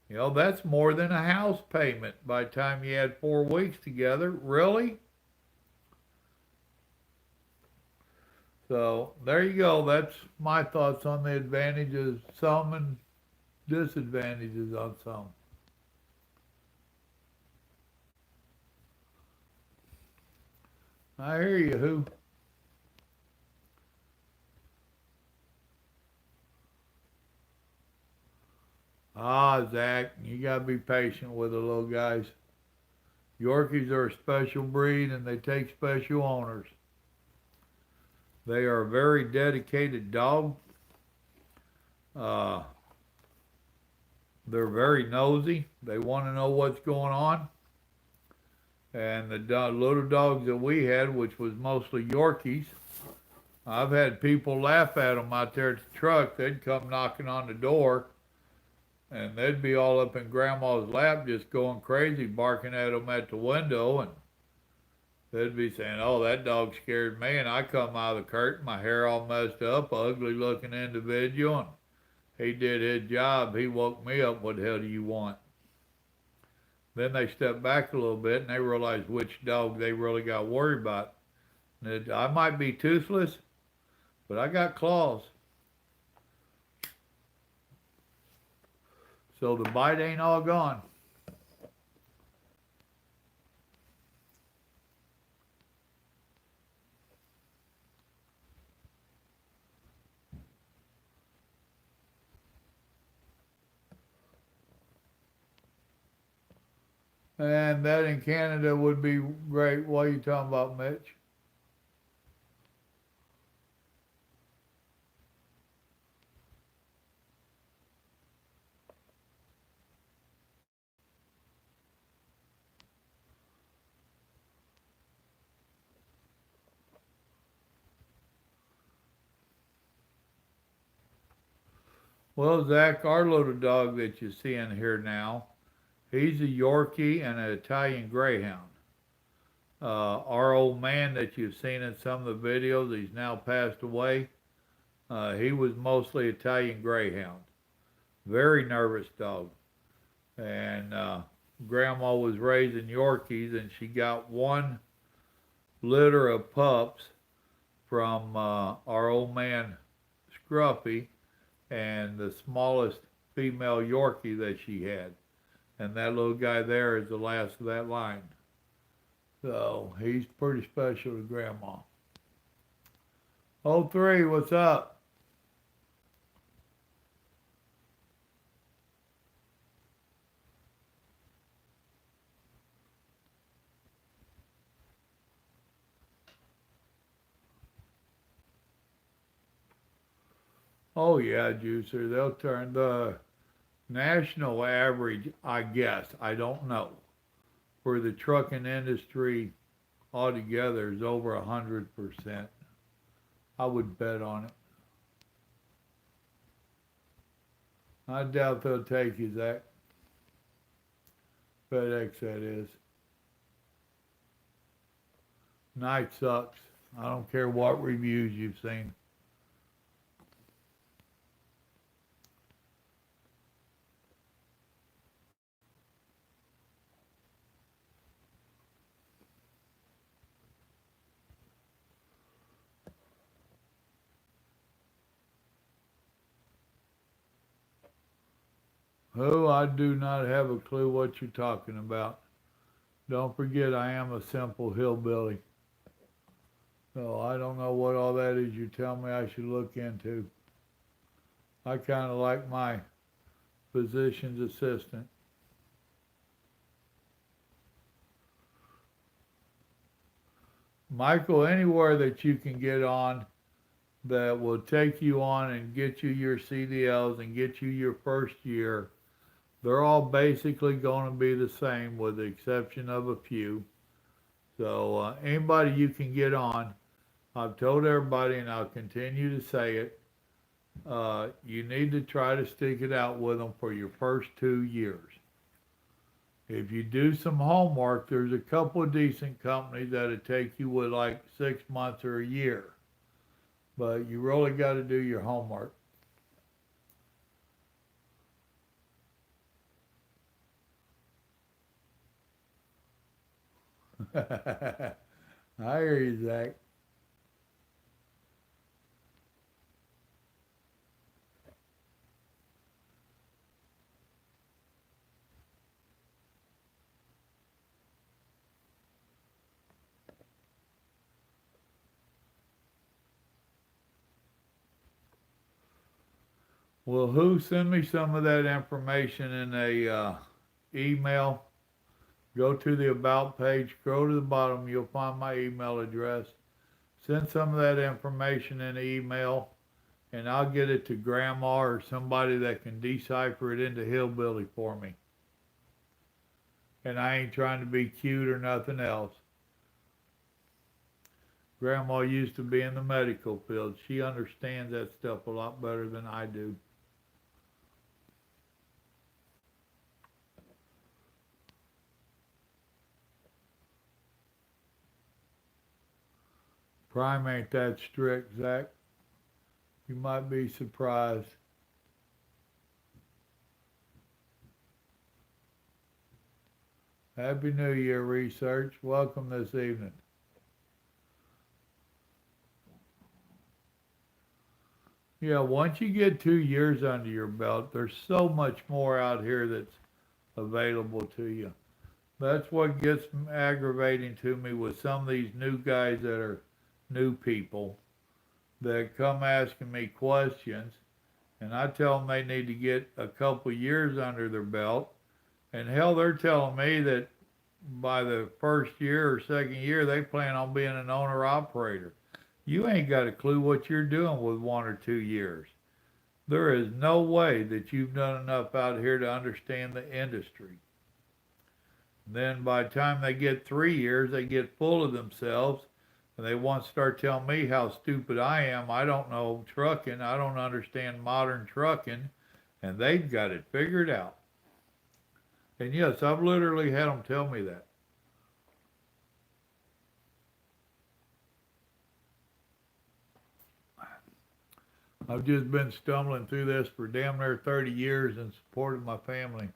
You know, that's more than a house payment by the time you add 4 weeks together. Really? So there you go. That's my thoughts on the advantages of some and disadvantages on some. I hear you, who? Ah, Zach, you gotta be patient with the little guys. Yorkies are a special breed and they take special owners. They are a very dedicated dog. Uh, they're very nosy. They want to know what's going on. And the little dogs that we had, which was mostly Yorkies, I've had people laugh at them out there at the truck. They'd come knocking on the door, and they'd be all up in Grandma's lap just going crazy, barking at them at the window, and they'd be saying, "Oh, that dog scared me," and I come out of the curtain, my hair all messed up, ugly looking individual, and he did his job. He woke me up. What the hell do you want? Then they step back a little bit and they realize which dog they really got worried about. And I might be toothless, but I got claws. So the bite ain't all gone. And that in Canada would be great. What are you talking about, Mitch? Well, Zach, our little dog that you see in here now, he's a Yorkie and an Italian Greyhound. Our old man that you've seen in some of the videos, he's now passed away. He was mostly Italian Greyhound. Very nervous dog. And Grandma was raising Yorkies, and she got one litter of pups from our old man Scruffy and the smallest female Yorkie that she had. And that little guy there is the last of that line. So he's pretty special to Grandma. Oh, 03, what's up? Oh yeah, Juicer. They'll turn the national average, I guess, I don't know, for the trucking industry altogether is over 100%. I would bet on it. I doubt they'll take you, Zach. FedEx, that is. Night sucks. I don't care what reviews you've seen. Oh, I do not have a clue what you're talking about. Don't forget, I am a simple hillbilly. So I don't know what all that is you tell me I should look into. I kind of like my physician's assistant. Michael, anywhere that you can get on that will take you on and get you your CDLs and get you your first year, they're all basically going to be the same with the exception of a few. So anybody you can get on, I've told everybody and I'll continue to say it, you need to try to stick it out with them for your first 2 years. If you do some homework, there's a couple of decent companies that'll take you with like 6 months or a year. But you really got to do your homework. I hear you, Zach. Well, who send me some of that information in a email? Go to the about page, scroll to the bottom, you'll find my email address. Send some of that information in an email, and I'll get it to Grandma or somebody that can decipher it into hillbilly for me. And I ain't trying to be cute or nothing else. Grandma used to be in the medical field. She understands that stuff a lot better than I do. Prime ain't that strict, Zach. You might be surprised. Happy New Year, Research. Welcome this evening. Yeah, once you get 2 years under your belt, there's so much more out here that's available to you. That's what gets aggravating to me with some of these new guys that are new people that come asking me questions, and I tell them they need to get a couple years under their belt. And hell, they're telling me that by the first year or second year, they plan on being an owner operator. You ain't got a clue what you're doing with 1 or 2 years. There is no way that you've done enough out here to understand the industry. Then by the time they get 3 years, they get full of themselves and they want to start telling me how stupid I am. I don't know trucking. I don't understand modern trucking. And they've got it figured out. And yes, I've literally had them tell me that. I've just been stumbling through this for damn near 30 years in support of my family.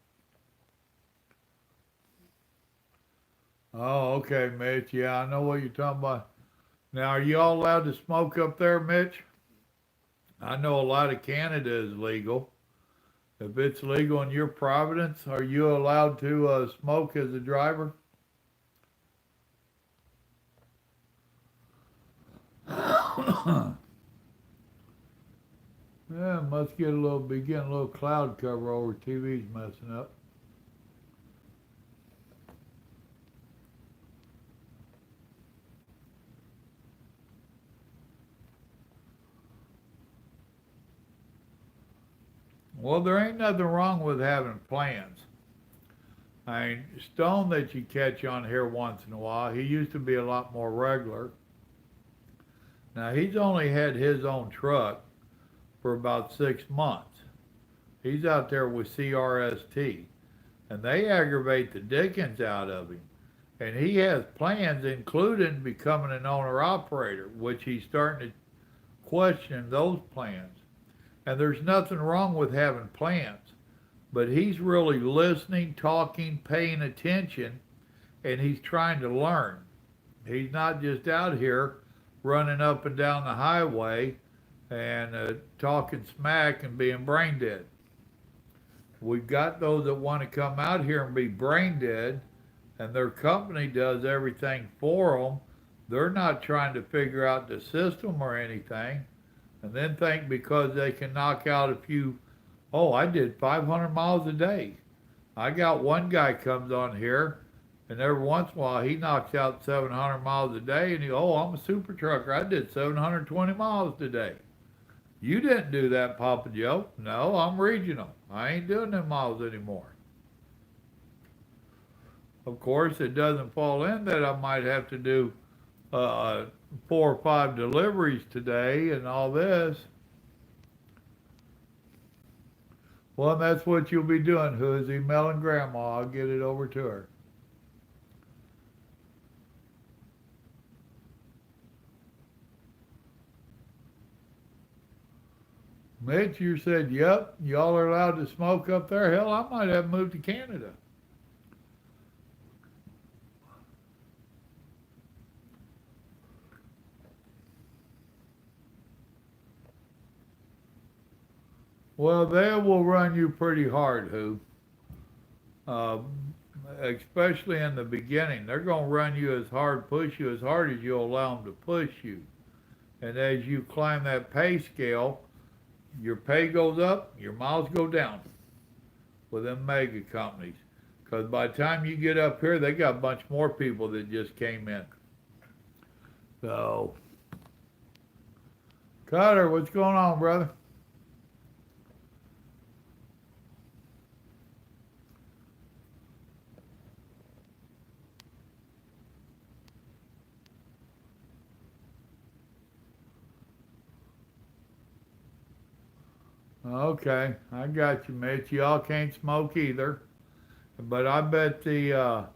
Oh, okay, Mitch. Yeah, I know what you're talking about. Now, are you all allowed to smoke up there, Mitch? I know a lot of Canada is legal. If it's legal in your province, are you allowed to smoke as a driver? Yeah, must get a little, be getting a little cloud cover over TV's messing up. Well, there ain't nothing wrong with having plans. I mean, Stone that you catch on here once in a while, he used to be a lot more regular. Now, he's only had his own truck for about 6 months. He's out there with CRST, and they aggravate the dickens out of him. And he has plans, including becoming an owner operator, which he's starting to question those plans. And there's nothing wrong with having plans, but he's really listening, talking, paying attention, and he's trying to learn. He's not just out here running up and down the highway and talking smack and being brain dead. We've got those that want to come out here and be brain dead, and their company does everything for them. They're not trying to figure out the system or anything, and then think because they can knock out a few, oh, I did 500 miles a day. I got one guy comes on here, and every once in a while he knocks out 700 miles a day, and oh, I'm a super trucker. I did 720 miles today. You didn't do that, Papa Joe. No, I'm regional. I ain't doing them miles anymore. Of course, it doesn't fall in that I might have to do 4 or 5 deliveries today and all this. Well, that's what you'll be doing, who's emailing Grandma. I'll get it over to her. Mitch, you said, yep, y'all are allowed to smoke up there. Hell, I might have moved to Canada. Well, they will run you pretty hard, who? Uh, Especially in the beginning. They're going to run you as hard, push you as hard as you'll allow them to push you. And as you climb that pay scale, your pay goes up, your miles go down with them mega companies. Because by the time you get up here, they got a bunch more people that just came in. So, Cutter, what's going on, brother? Okay, I got you, Mitch. Y'all can't smoke either. But I bet the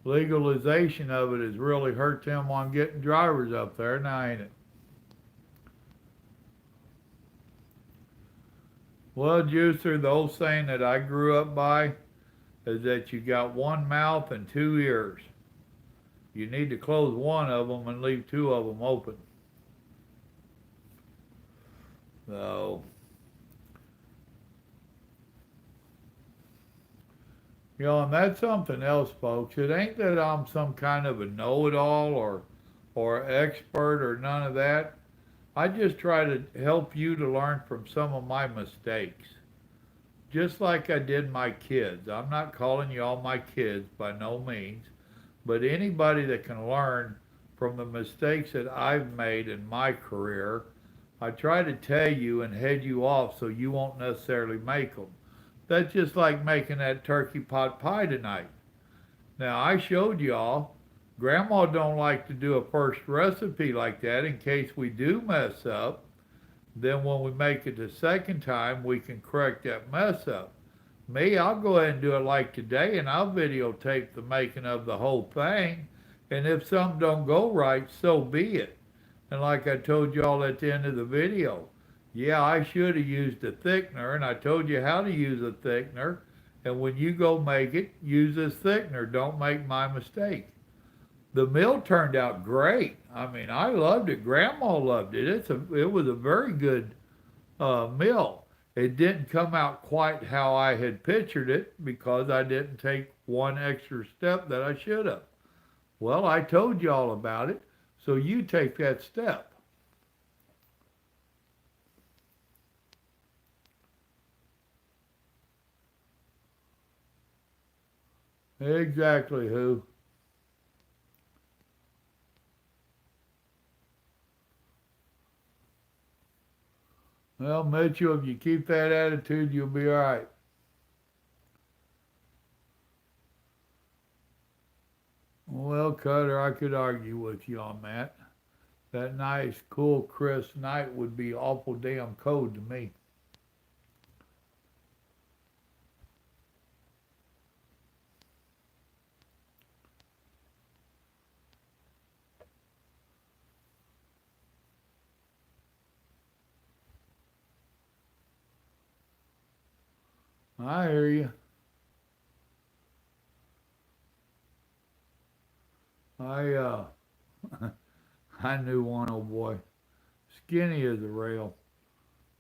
legalization of it has really hurt them on getting drivers up there now, ain't it? Well, Juicer, the old saying that I grew up by is that you got one mouth and two ears. You need to close one of them and leave two of them open. So, and that's something else, folks. It ain't that I'm some kind of a know-it-all or expert or none of that. I just try to help you to learn from some of my mistakes. Just like I did my kids. I'm not calling y'all my kids by no means, but anybody that can learn from the mistakes that I've made in my career, I try to tell you and head you off so you won't necessarily make them. That's just like making that turkey pot pie tonight. Now, I showed y'all, Grandma don't like to do a first recipe like that in case we do mess up. Then when we make it the second time, we can correct that mess up. Me, I'll go ahead and do it like today, and I'll videotape the making of the whole thing. And if something don't go right, so be it. And like I told y'all at the end of the video, yeah, I should have used a thickener, and I told you how to use a thickener. And when you go make it, use this thickener. Don't make my mistake. The meal turned out great. I mean, I loved it. Grandma loved it. It was a very good meal. It didn't come out quite how I had pictured it because I didn't take one extra step that I should have. Well, I told you all about it, so you take that step. Exactly, who? Well, Mitchell, if you keep that attitude, you'll be all right. Well, Cutter, I could argue with you on that. That nice, cool, crisp night would be awful damn cold to me. I hear you. I I knew one old boy, skinny as a rail,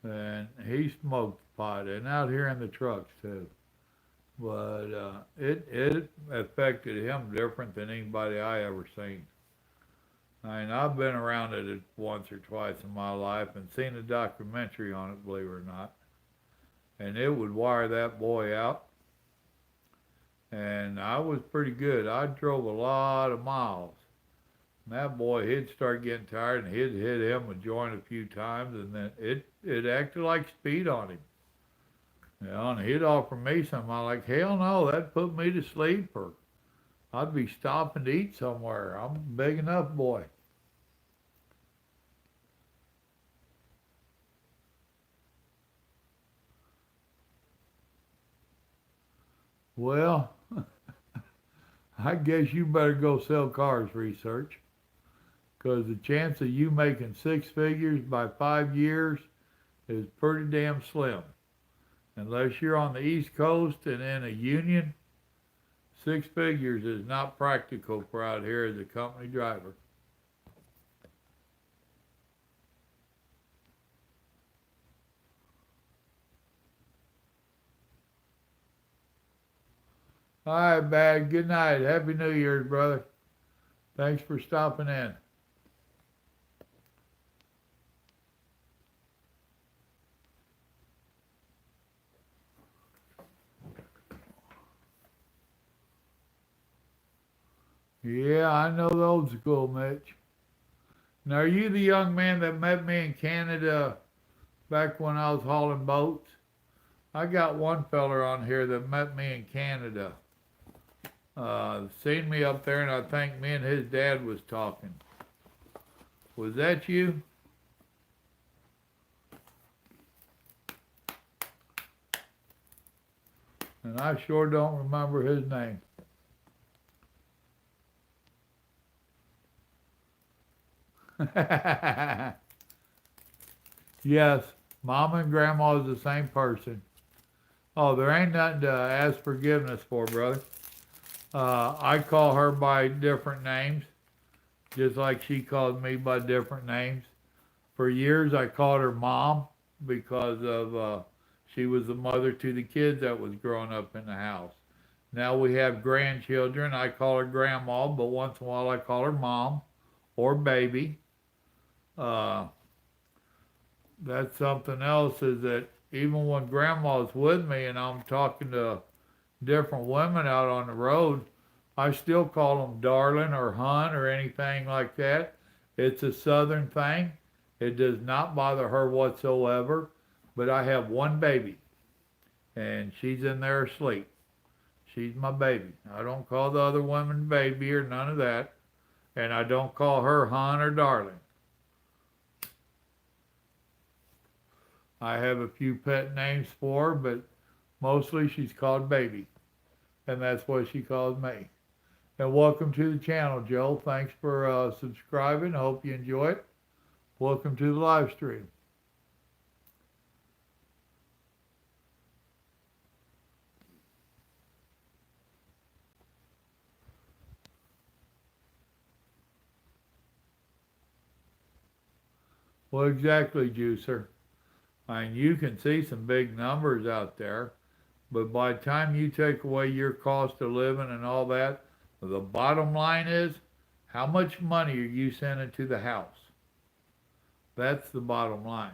and he smoked pot, and out here in the trucks too. But it affected him different than anybody I ever seen. I mean, I've been around it once or twice in my life and seen a documentary on it, believe it or not. And it would wire that boy out. And I was pretty good. I drove a lot of miles. And that boy, he'd start getting tired and he'd hit him a joint a few times, and then it acted like speed on him. And he'd offer me something. I'm like, hell no, that put me to sleep, or I'd be stopping to eat somewhere. I'm a big enough boy. Well, I guess you better go sell cars research, because the chance of you making six figures by 5 years is pretty damn slim. Unless you're on the East Coast and in a union, six figures is not practical for out here as a company driver. All right, Bad. Good night. Happy New Year's, brother. Thanks for stopping in. Yeah, I know the old school, Mitch. Now, are you the young man that met me in Canada back when I was hauling boats? I got one feller on here that met me in Canada. Seen me up there, and I think me and his dad was talking. Was that you? And I sure don't remember his name. Yes, Mama and Grandma is the same person. Oh, there ain't nothing to ask forgiveness for, brother. I call her by different names, just like she calls me by different names. For years, I called her Mom because of she was the mother to the kids that was growing up in the house. Now we have grandchildren. I call her Grandma, but once in a while I call her Mom or Baby. Uh, that's something else is that even when Grandma's with me and I'm talking to different women out on the road, I still call them darling or hun or anything like that. It's a southern thing. It does not bother her whatsoever. But I have one baby, and she's in there asleep. She's my baby. I don't call the other women baby or none of that. And I don't call her hun or darling. I have a few pet names for her, but mostly she's called baby. And that's what she calls me. And welcome to the channel, Joe. Thanks for subscribing. I hope you enjoy it. Welcome to the live stream. Well, exactly, Juicer. I mean, you can see some big numbers out there, but by the time you take away your cost of living and all that, the bottom line is how much money are you sending to the house? That's the bottom line.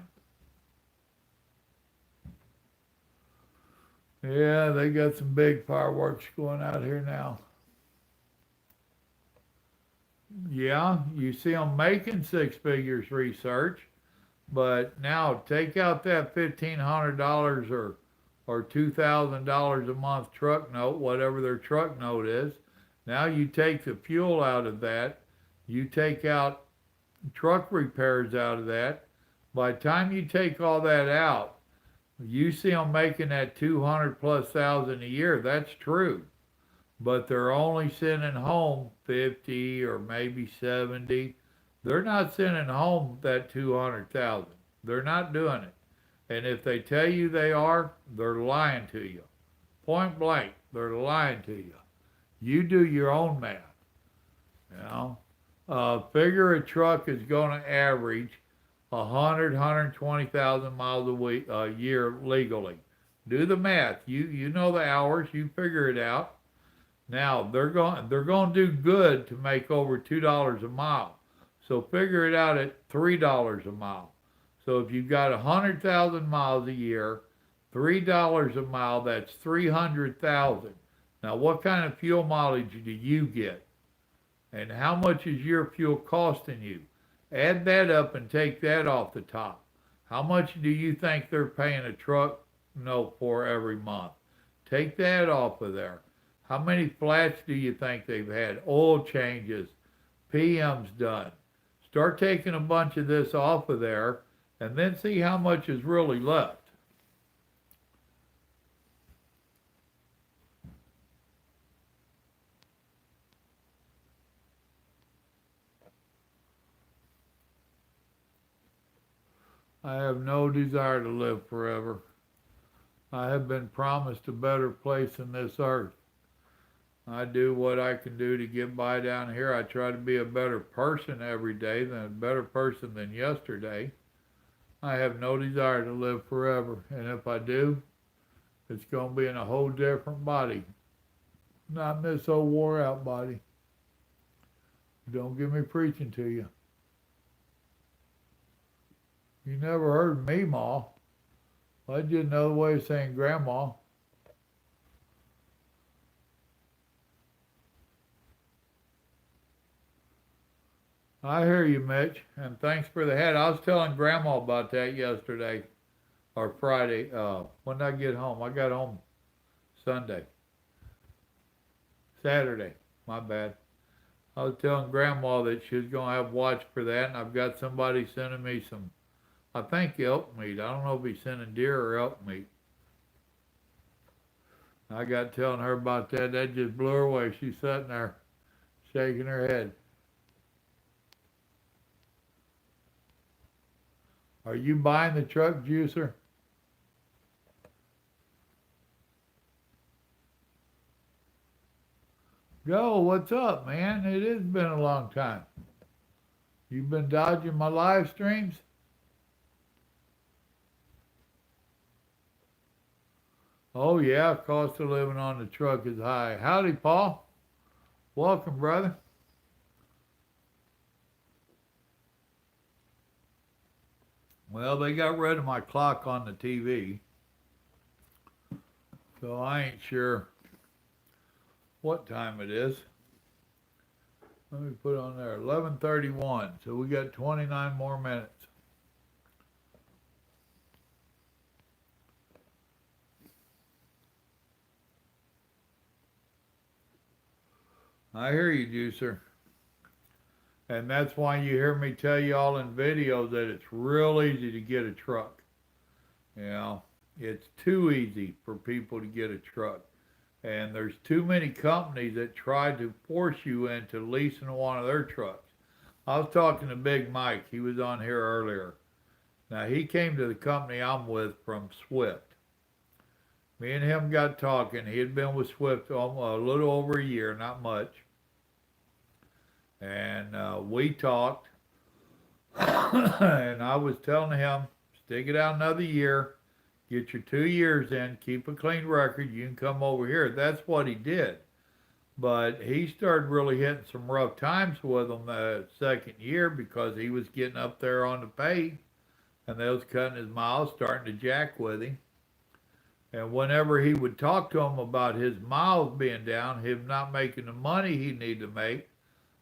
Yeah, they got some big fireworks going out here now. Yeah, you see them making six figures research, but now take out that $1,500 or $2,000 a month truck note, whatever their truck note is. Now you take the fuel out of that. You take out truck repairs out of that. By the time you take all that out, you see them making that 200 plus thousand a year. That's true. But they're only sending home 50 or maybe 70. They're not sending home that 200,000. They're not doing it. And if they tell you they are, they're lying to you. Point blank, they're lying to you. You do your own math. You know, figure a truck is going to average 120,000 miles a year legally. Do the math. You know the hours. You figure it out. Now they're going to do good to make over $2 a mile. So figure it out at $3 a mile. So if you've got 100,000 miles a year, $3 a mile, that's 300,000. Now what kind of fuel mileage do you get? And how much is your fuel costing you? Add that up and take that off the top. How much do you think they're paying a truck note for every month? Take that off of there. How many flats do you think they've had? Oil changes, PMs done. Start taking a bunch of this off of there and then see how much is really left. I have no desire to live forever. I have been promised a better place than this earth. I do what I can do to get by down here. I try to be a better person every day, than a better person than yesterday. I have no desire to live forever. And if I do, it's going to be in a whole different body. Not in this old wore out body. Don't get me preaching to you. You never heard me, Ma. That's just another way of saying grandma. I hear you, Mitch, and thanks for the hat. I was telling Grandma about that yesterday or Friday. When did I get home? I got home Sunday. Saturday. My bad. I was telling Grandma that she was going to have watch for that, and I've got somebody sending me some, I think elk meat. I don't know if he's sending deer or elk meat. I got telling her about that. That just blew her away. She's sitting there shaking her head. Are you buying the truck juicer? Go, what's up, man? It has been a long time. You've been dodging my live streams? Oh, yeah, cost of living on the truck is high. Howdy, Paul. Welcome, brother. Well, they got rid of my clock on the TV, so I ain't sure what time it is. Let me put on there 11:31. So we got 29 more minutes. I hear you, Juicer. And that's why you hear me tell you all in videos that it's real easy to get a truck. You know, it's too easy for people to get a truck. And there's too many companies that try to force you into leasing one of their trucks. I was talking to Big Mike. He was on here earlier. Now, he came to the company I'm with from Swift. Me and him got talking. He had been with Swift a little over a year, not much. And we talked. And I was telling him, stick it out another year. Get your 2 years in. Keep a clean record. You can come over here. That's what he did. But he started really hitting some rough times with them the second year because he was getting up there on the pay. And they was cutting his miles, starting to jack with him. And whenever he would talk to them about his miles being down, him not making the money he needed to make,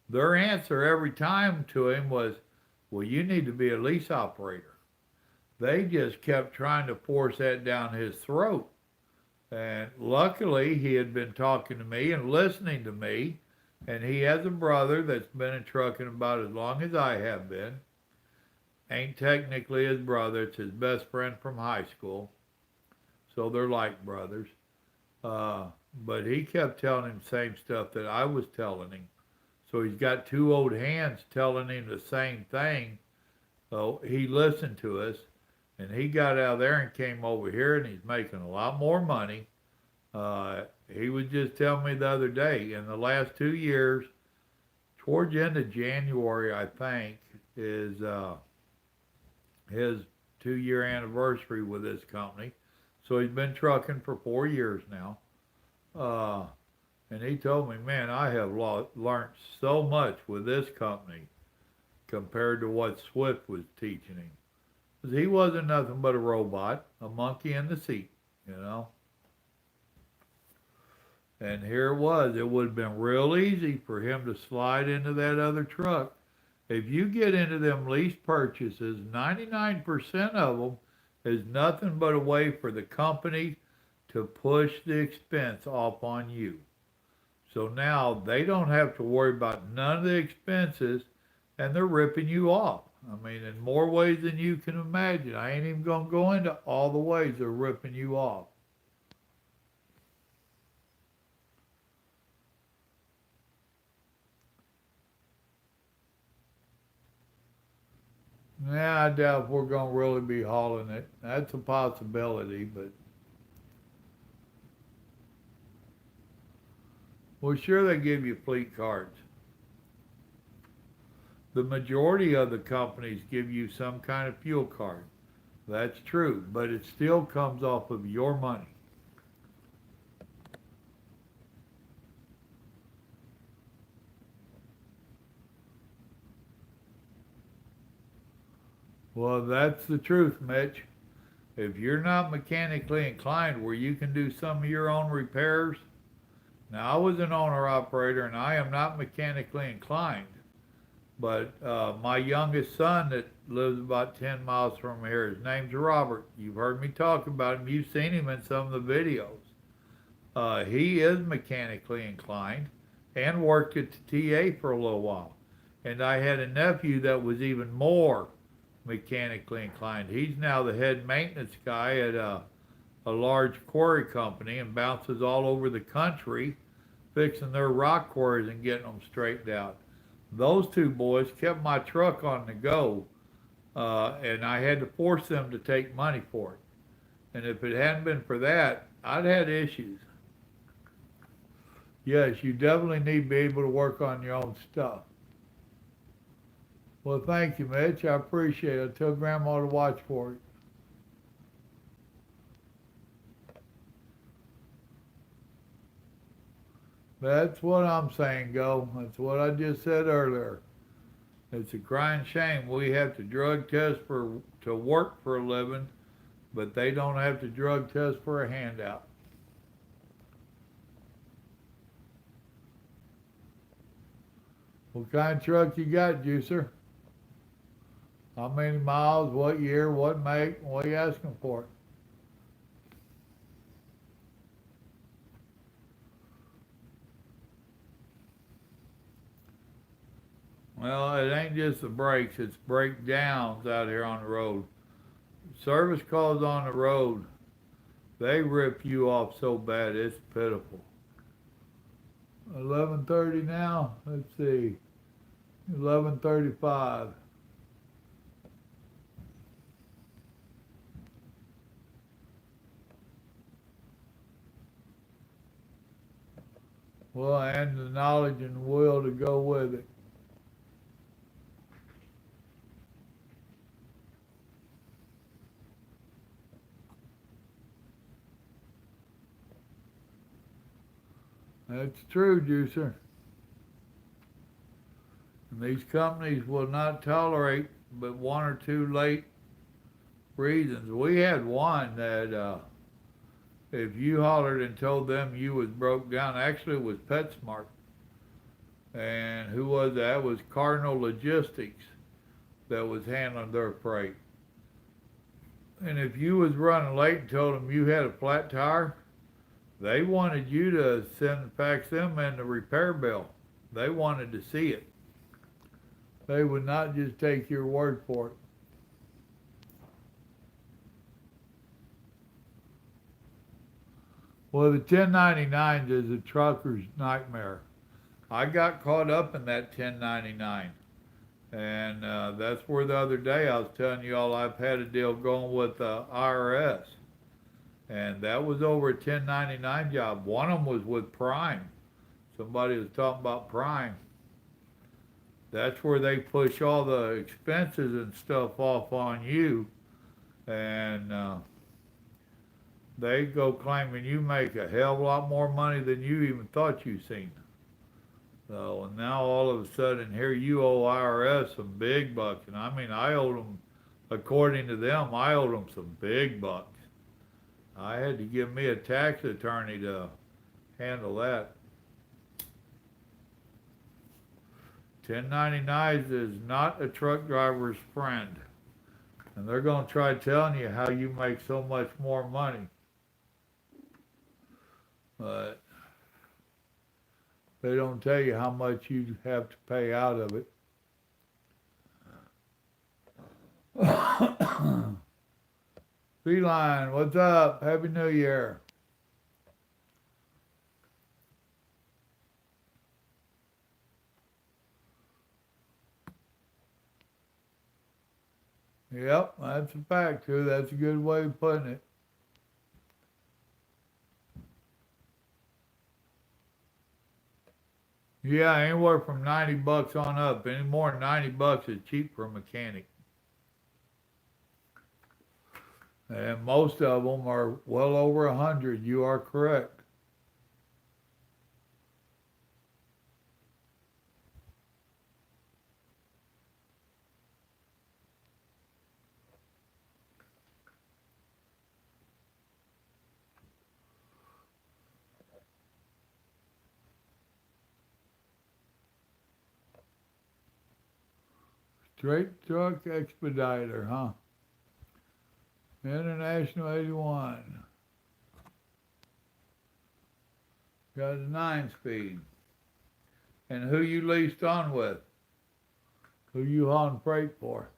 their answer every time to him was, well, you need to be a lease operator. They just kept trying to force that down his throat. And luckily, he had been talking to me and listening to me. And he has a brother that's been in trucking about as long as I have been. Ain't technically his brother, it's his best friend from high school. So they're like brothers. But he kept telling him the same stuff that I was telling him. So he's got two old hands telling him the same thing. So he listened to us, and he got out of there and came over here, and he's making a lot more money. He was just telling me the other day, in the last 2 years, towards the end of January, I think, is his 2 year anniversary with this company. So he's been trucking for 4 years now. And he told me, man, I have learned so much with this company compared to what Swift was teaching him. Because he wasn't nothing but a robot, a monkey in the seat, you know. And here it was. It would have been real easy for him to slide into that other truck. If you get into them lease purchases, 99% of them is nothing but a way for the company to push the expense off on you. So now they don't have to worry about none of the expenses, and they're ripping you off. I mean, in more ways than you can imagine. I ain't even going to go into all the ways they're ripping you off. Yeah, I doubt if we're going to really be hauling it. That's a possibility, but well, sure they give you fleet cards. The majority of the companies give you some kind of fuel card. That's true, but it still comes off of your money. Well, that's the truth, Mitch. If you're not mechanically inclined where you can do some of your own repairs, now I was an owner operator and I am not mechanically inclined, but my youngest son that lives about 10 miles from here, his name's Robert. You've heard me talk about him. You've seen him in some of the videos. He is mechanically inclined and worked at the TA for a little while. And I had a nephew that was even more mechanically inclined. He's now the head maintenance guy at a large quarry company and bounces all over the country fixing their rock quarries and getting them straightened out. Those two boys kept my truck on the go, and I had to force them to take money for it. And if it hadn't been for that, I'd had issues. Yes, you definitely need to be able to work on your own stuff. Well, thank you, Mitch. I appreciate it. Tell Grandma to watch for it. That's what I'm saying, Go. That's what I just said earlier. It's a crying shame we have to drug test for to work for a living, but they don't have to drug test for a handout. What kind of truck you got, Juicer? How many miles? What year? What make? What are you asking for? Well, it ain't just the brakes, it's breakdowns out here on the road. Service calls on the road, they rip you off so bad, it's pitiful. 11:30 now. Let's see. 11:35. Well, and the knowledge and will to go with it. That's true, Juicer. And these companies will not tolerate but one or two late reasons. We had one that if you hollered and told them you was broke down, actually it was PetSmart. And who was that? It was Cardinal Logistics that was handling their freight. And if you was running late and told them you had a flat tire, they wanted you to fax them in the repair bill. They wanted to see it. They would not just take your word for it. Well, the 1099s is a trucker's nightmare. I got caught up in that 1099. And that's where the other day I was telling you all I've had a deal going with the IRS. And that was over a 1099 job. One of them was with Prime. Somebody was talking about Prime. That's where they push all the expenses and stuff off on you. And they go claiming you make a hell of a lot more money than you even thought you seen. So, and now all of a sudden here you owe IRS some big bucks. And I mean, I owed them, according to them, I owed them some big bucks. I had to give me a tax attorney to handle that. 1099s is not a truck driver's friend. And they're going to try telling you how you make so much more money. But they don't tell you how much you have to pay out of it. Feline, what's up? Happy New Year. Yep, that's a fact, too. That's a good way of putting it. Yeah, anywhere from 90 bucks on up. Any more than 90 bucks is cheap for a mechanic. And most of them are well over 100. You are correct. Straight truck expediter, huh? International 81. Got a 9-speed. And who you leased on with? Who you hauling freight for?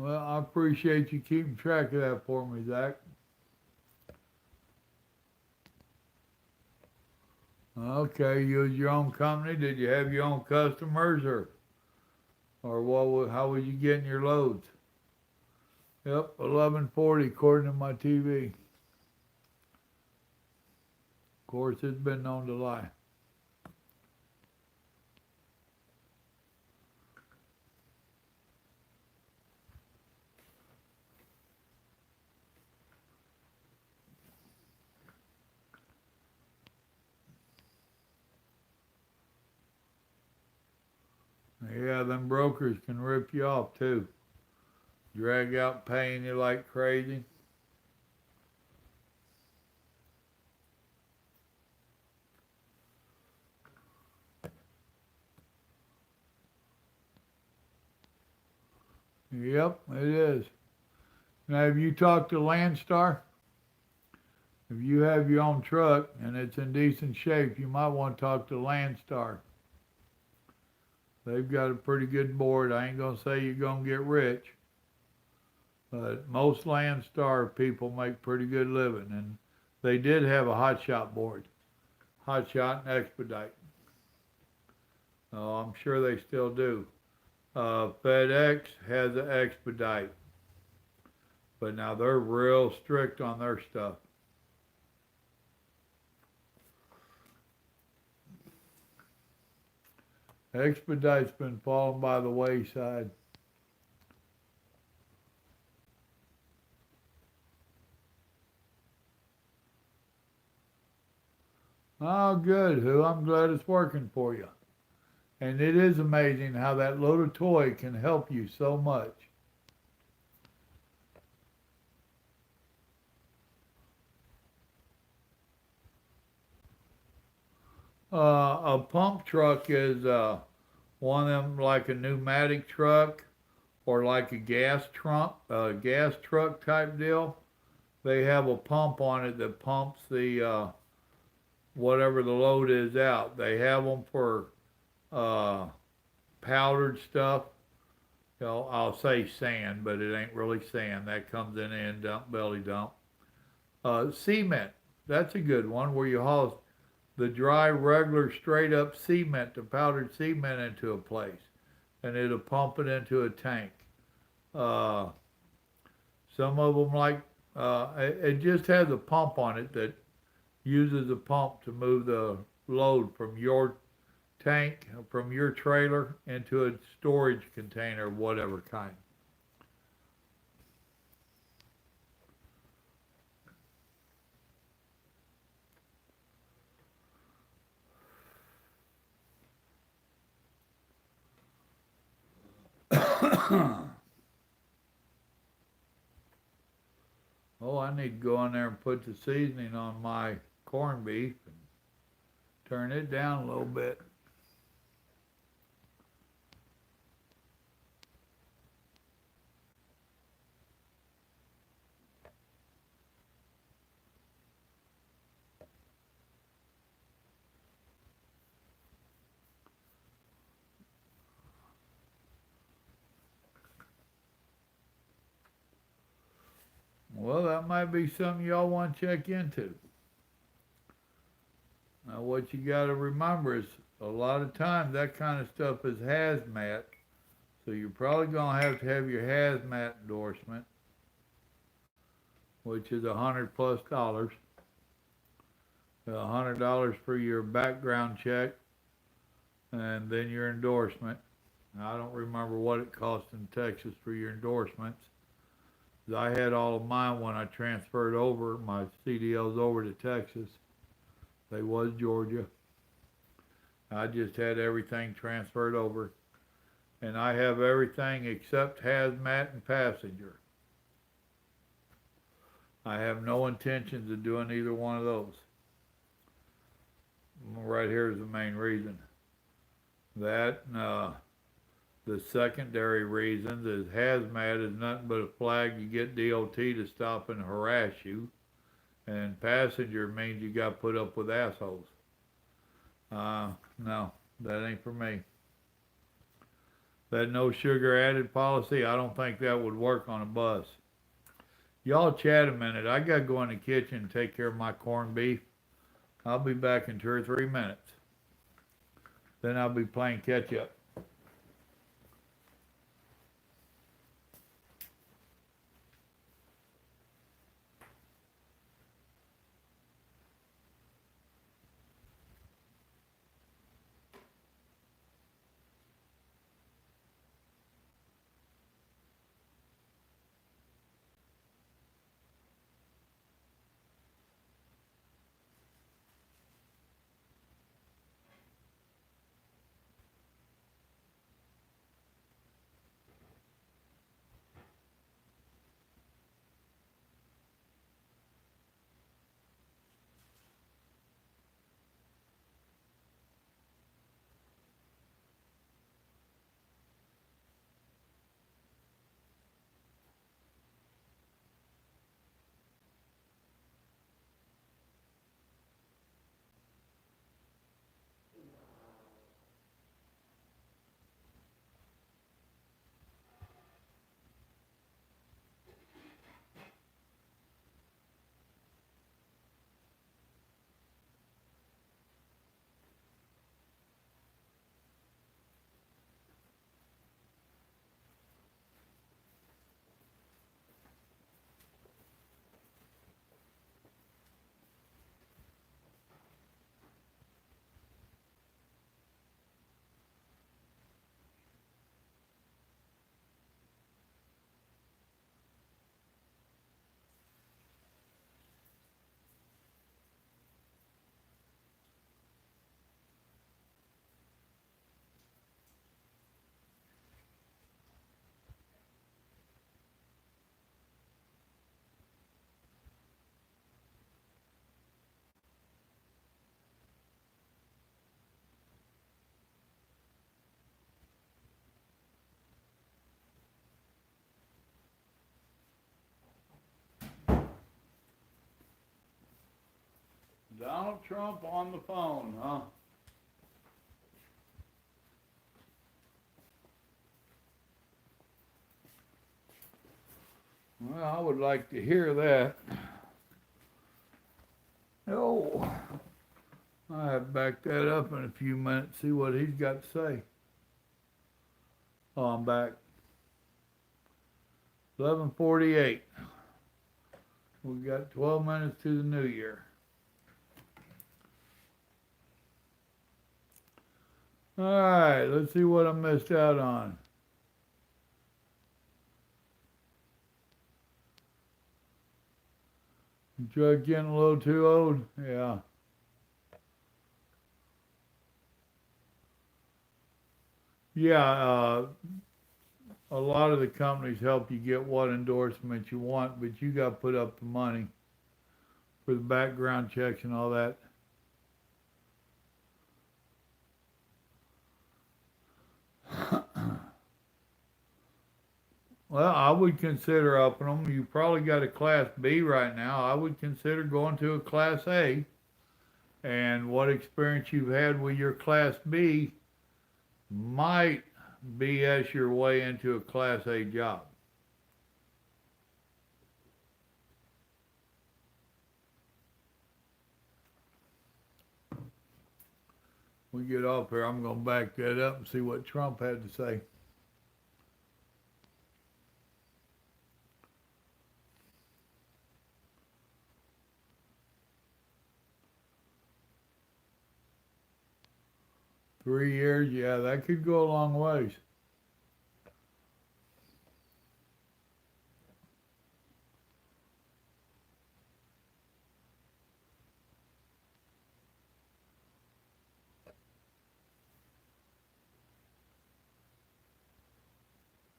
Well, I appreciate you keeping track of that for me, Zach. Okay, you was your own company. Did you have your own customers, or how was you getting your loads? Yep, 1140 according to my TV. Of course, it's been known to lie. Yeah, them brokers can rip you off too. Drag out paying you like crazy. Yep, it is. Now, have you talked to Landstar? If you have your own truck and it's in decent shape, you might want to talk to Landstar. They've got a pretty good board. I ain't gonna say you're gonna get rich, but most Landstar people make pretty good living, and they did have a hot shot board, hot shot and expedite. Oh, I'm sure they still do. FedEx has an expedite, but now they're real strict on their stuff. Expedite's been falling by the wayside. Oh, good, Who. I'm glad it's working for you. And it is amazing how that little toy can help you so much. A pump truck is one of them like a pneumatic truck or like gas truck type deal. They have a pump on it that pumps the whatever the load is out. They have them for uh, powdered stuff. You know, I'll say sand, but it ain't really sand. That comes in the end dump, belly dump. Cement. That's a good one where you haul the dry, regular, straight up cement, the powdered cement into a place, and it'll pump it into a tank. Uh, some of them it just has a pump on it that uses a pump to move the load from your tank, from your trailer into a storage container, whatever kind. Oh, I need to go in there and put the seasoning on my corned beef and turn it down a little bit. Well, that might be something y'all want to check into. Now, what you got to remember is a lot of times that kind of stuff is hazmat, so you're probably going to have your hazmat endorsement, which is $100 plus, $100 for your background check, and then your endorsement. Now, I don't remember what it cost in Texas for your endorsements. I had all of mine when I transferred over my CDLs over to Texas. They was Georgia. I just had everything transferred over. And I have everything except hazmat and passenger. I have no intentions of doing either one of those. Right here is the main reason. That the secondary reasons is hazmat is nothing but a flag you get DOT to stop and harass you. And passenger means you got to put up with assholes. No, that ain't for me. That no sugar added policy, I don't think that would work on a bus. Y'all chat a minute. I gotta go in the kitchen and take care of my corned beef. I'll be back in 2 or 3 minutes. Then I'll be playing catch up. Donald Trump on the phone, huh? Well, I would like to hear that. Oh, I have back that up in a few minutes, see what he's got to say. Oh, I'm back. 11:48. We got 12 minutes to the new year. All right, let's see what I missed out on. Drug getting a little too old? Yeah. Yeah, a lot of the companies help you get what endorsement you want, but you got to put up the money for the background checks and all that. Well, I would consider upping them. You probably got a Class B right now. I would consider going to a Class A. And what experience you've had with your Class B might BS your way into a Class A job. When we get off here, I'm going to back that up and see what Trump had to say. $3 years, yeah, that could go a long ways.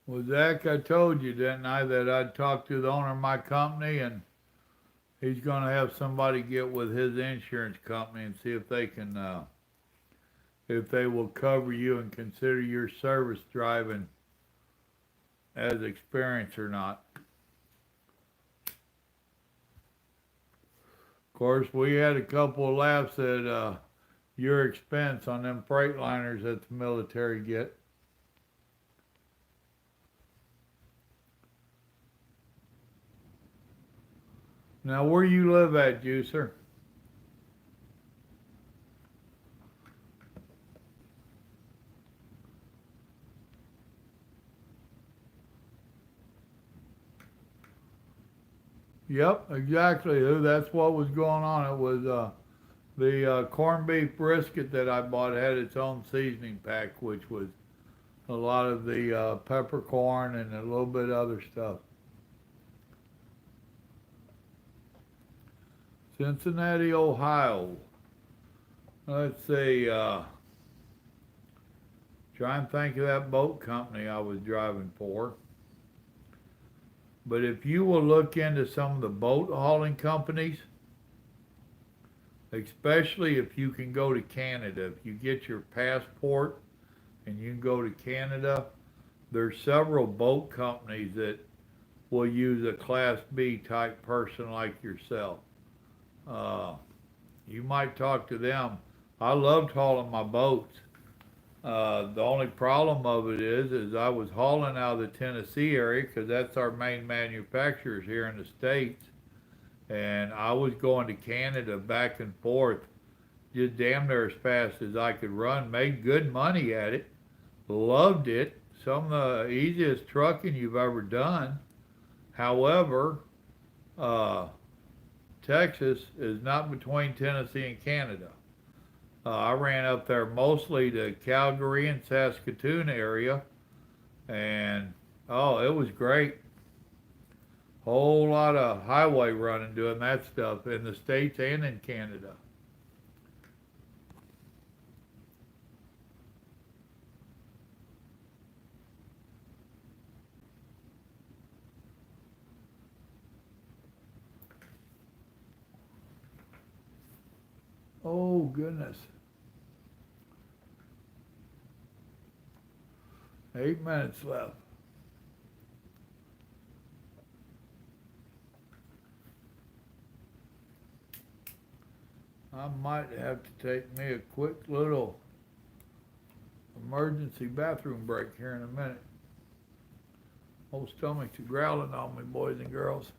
Well, Zach, I told you, didn't I, that I'd talk to the owner of my company and he's going to have somebody get with his insurance company and see if they will cover you and consider your service driving as experience or not. Of course, we had a couple of laughs at your expense on them Freightliners that the military get. Now, where you live at, Juicer? Yep, exactly. That's what was going on. It was the corned beef brisket that I bought had its own seasoning pack, which was a lot of the peppercorn and a little bit of other stuff. Cincinnati, Ohio. Let's see. Try and think of that boat company I was driving for. But if you will look into some of the boat hauling companies, especially if you can go to Canada, if you get your passport and you can go to Canada, there's several boat companies that will use a Class B type person like yourself. Uh, you might talk to them. I loved hauling my boats. The only problem of it is I was hauling out of the Tennessee area because that's our main manufacturers here in the states, and I was going to Canada back and forth just damn near as fast as I could run. Made good money at it. Loved it. Some of the easiest trucking you've ever done. However, uh, Texas is not between Tennessee and Canada. I ran up there mostly to Calgary and Saskatoon area, and oh, it was great. Whole lot of highway running doing that stuff in the States and in Canada. Oh, goodness. 8 minutes left. I might have to take me a quick little emergency bathroom break here in a minute. Old stomach's growling on me, boys and girls.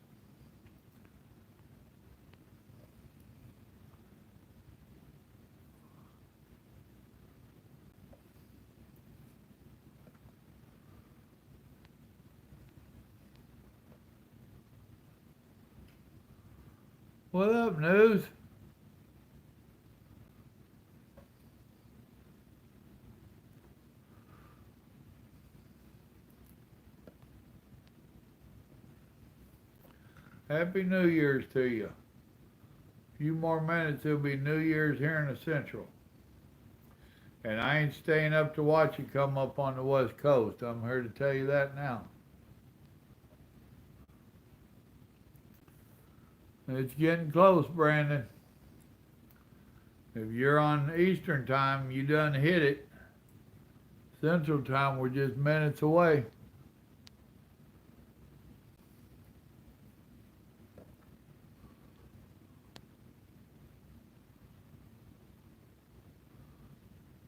What up, news? Happy New Year's to you. A few more minutes, it'll be New Year's here in the Central. And I ain't staying up to watch it come up on the West Coast. I'm here to tell you that now. It's getting close, Brandon. If you're on Eastern time, you done hit it. Central time, we're just minutes away.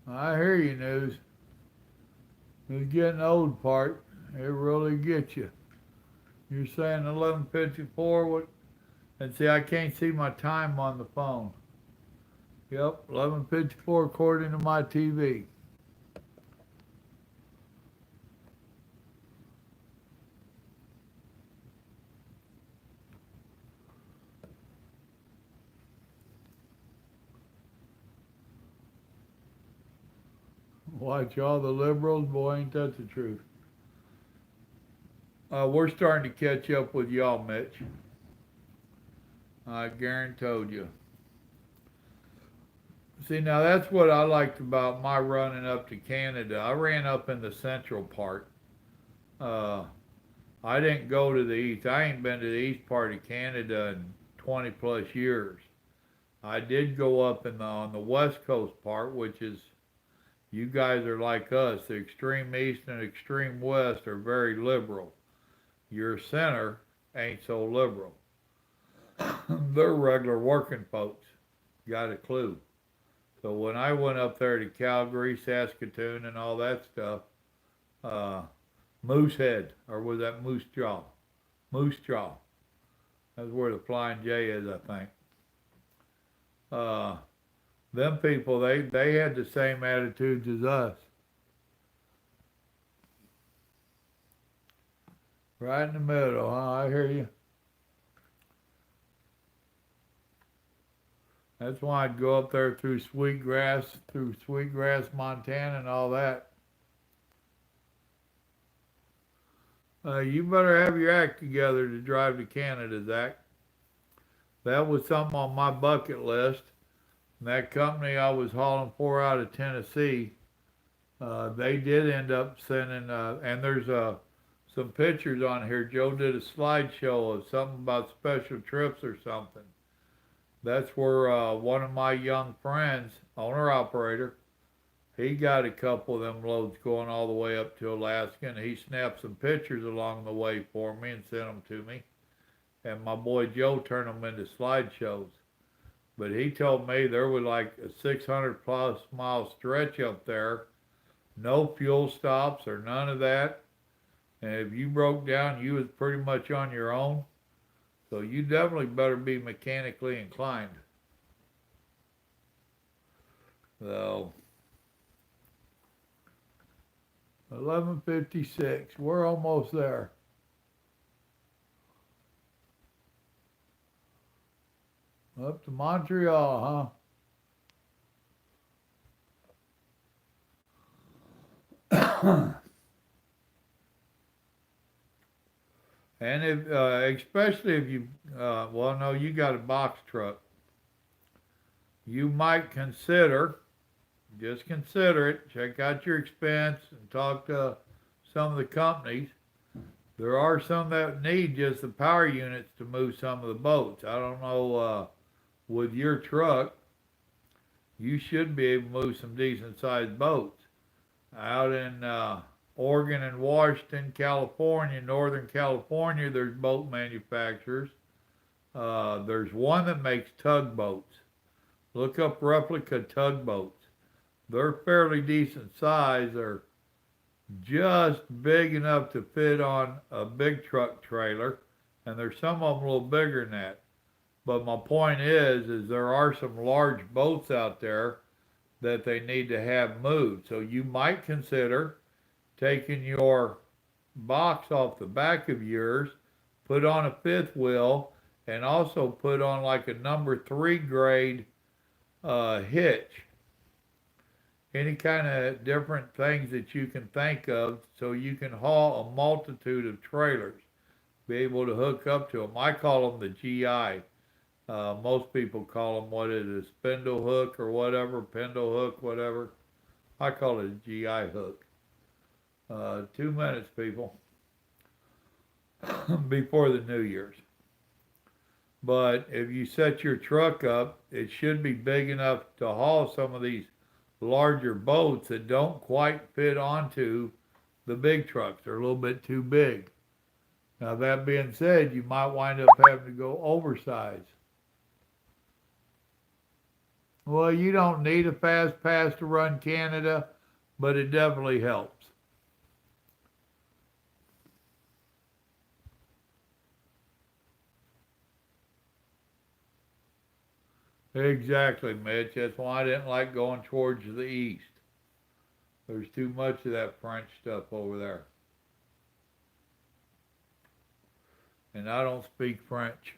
I hear you, news. It's getting old part. It really gets you. You're saying 11:54. What? And see, I can't see my time on the phone. Yep, 11:54 according to my TV. Watch all the liberals, boy, ain't that the truth? We're starting to catch up with y'all, Mitch. I guarantee you. See, now that's what I liked about my running up to Canada. I ran up in the central part. Uh, I didn't go to the east. I ain't been to the east part of Canada in 20 plus years. I did go up on the west coast part, which is you guys are like us. The extreme east and extreme west are very liberal. Your center ain't so liberal. They're regular working folks. Got a clue. So when I went up there to Calgary, Saskatoon, and all that stuff, uh, Moosehead, or was that Moose Jaw? Moose Jaw. That's where the Flying J is, I think. Uh, them people, they had the same attitudes as us. Right in the middle, huh? I hear you. That's why I'd go up there through Sweetgrass, Montana, and all that. You better have your act together to drive to Canada, Zach. That was something on my bucket list. And that company I was hauling for out of Tennessee, they did end up sending, and there's some pictures on here. Joe did a slideshow of something about special trips or something. That's where one of my young friends, owner operator, he got a couple of them loads going all the way up to Alaska, and he snapped some pictures along the way for me and sent them to me. And my boy Joe turned them into slideshows. But he told me there was like a 600 plus mile stretch up there, no fuel stops or none of that. And if you broke down, you was pretty much on your own. So you definitely better be mechanically inclined. So 11:56. We're almost there. Up to Montreal, huh? And if, especially if you, well, no, you got a box truck. You might consider, just consider it, check out your expense and talk to some of the companies. There are some that need just the power units to move some of the boats. I don't know, with your truck, you should be able to move some decent sized boats. Out in Oregon and Washington, California, Northern California, there's boat manufacturers. There's one that makes tugboats. Look up replica tugboats. They're fairly decent size. They're just big enough to fit on a big truck trailer, and there's some of them a little bigger than that. But my point is there are some large boats out there that they need to have moved. So you might consider taking your box off the back of yours, put on a fifth wheel, and also put on like a number 3 grade hitch. Any kind of different things that you can think of so you can haul a multitude of trailers, be able to hook up to them. I call them the GI. Most people call them what is it, a spindle hook or whatever, pendle hook, whatever. I call it a GI hook. 2 minutes, people, before the New Year's. But if you set your truck up, it should be big enough to haul some of these larger boats that don't quite fit onto the big trucks. They're a little bit too big. Now, that being said, you might wind up having to go oversized. Well, you don't need a fast pass to run Canada, but it definitely helps. Exactly, Mitch. That's why I didn't like going towards the east. There's too much of that French stuff over there. And I don't speak French.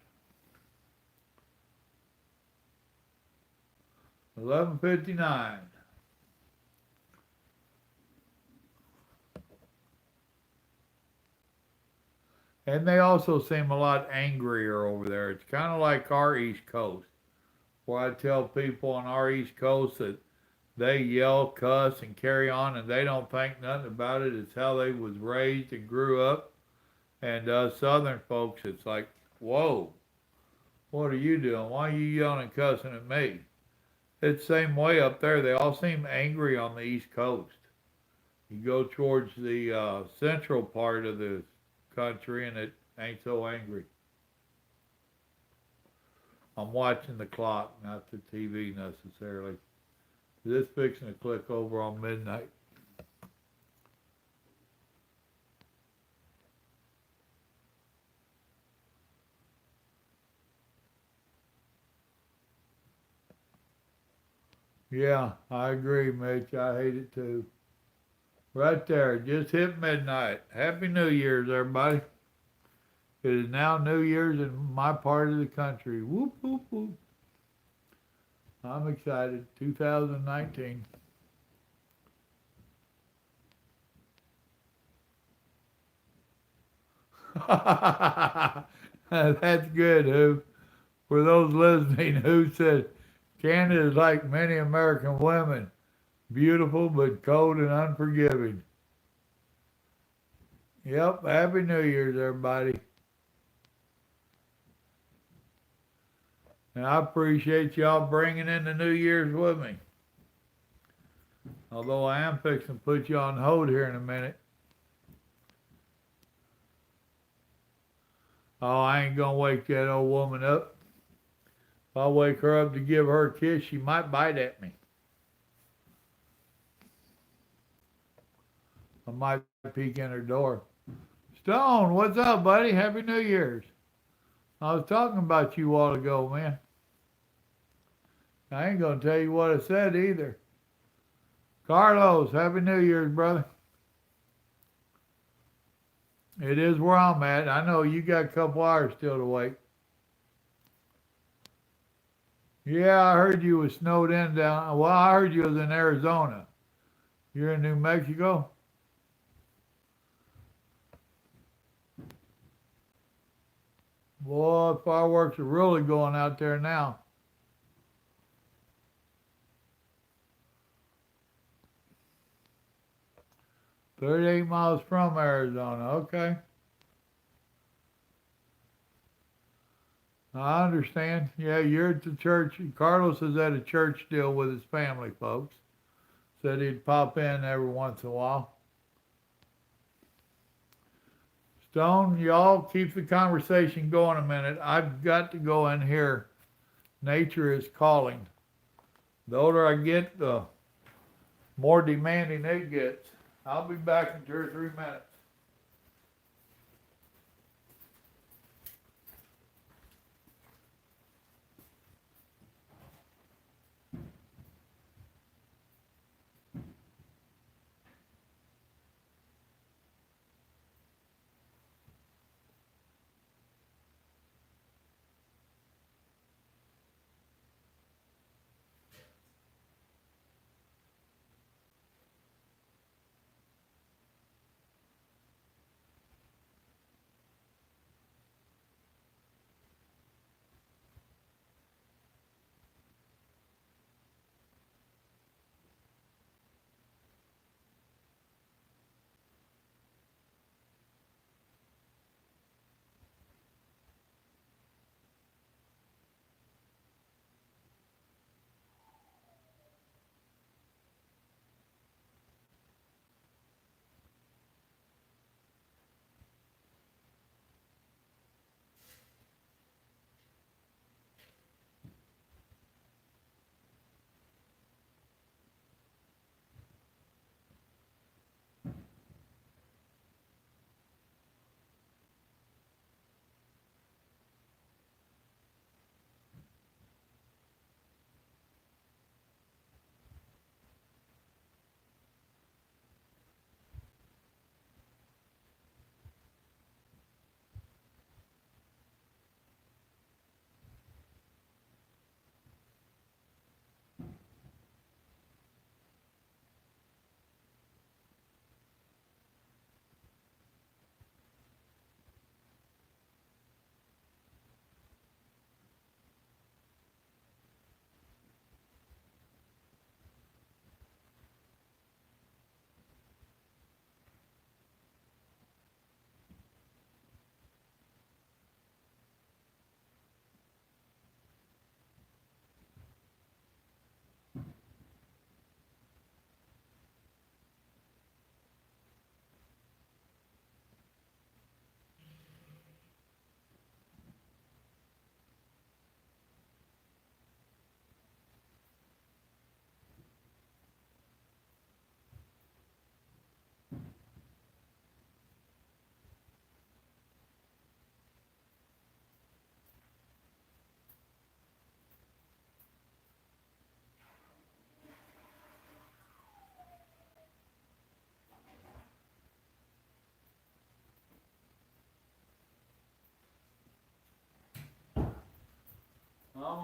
11:59. And they also seem a lot angrier over there. It's kind of like our East Coast, where I tell people on our East Coast that they yell, cuss, and carry on, and they don't think nothing about it. It's how they was raised and grew up. And us Southern folks, it's like, whoa, what are you doing? Why are you yelling and cussing at me? It's the same way up there. They all seem angry on the East Coast. You go towards the central part of the country, and it ain't so angry. I'm watching the clock, not the TV necessarily. This fixing to click over on midnight. Yeah, I agree, Mitch. I hate it too. Right there, just hit midnight. Happy New Year's, everybody. It is now New Year's in my part of the country. Whoop, whoop, whoop. I'm excited. 2019. That's good, Who. For those listening, Who said Canada is like many American women, beautiful but cold and unforgiving. Yep, Happy New Year's, everybody. And I appreciate y'all bringing in the New Year's with me. Although I am fixing to put you on hold here in a minute. Oh, I ain't gonna wake that old woman up. If I wake her up to give her a kiss, she might bite at me. I might peek in her door. Stone, what's up, buddy? Happy New Year's. I was talking about you a while ago, man. I ain't gonna tell you what I said either. Carlos, Happy New Year's, brother. It is where I'm at. I know you got a couple hours still to wait. Yeah, I heard you was snowed in down. Well, I heard you was in Arizona. You're in New Mexico? Boy, fireworks are really going out there now. 38 miles from Arizona. Okay. I understand. Yeah, you're at the church. Carlos is at a church deal with his family, folks. Said he'd pop in every once in a while. Stone, y'all keep the conversation going a minute. I've got to go in here. Nature is calling. The older I get, the more demanding it gets. I'll be back in 2 or 3 minutes.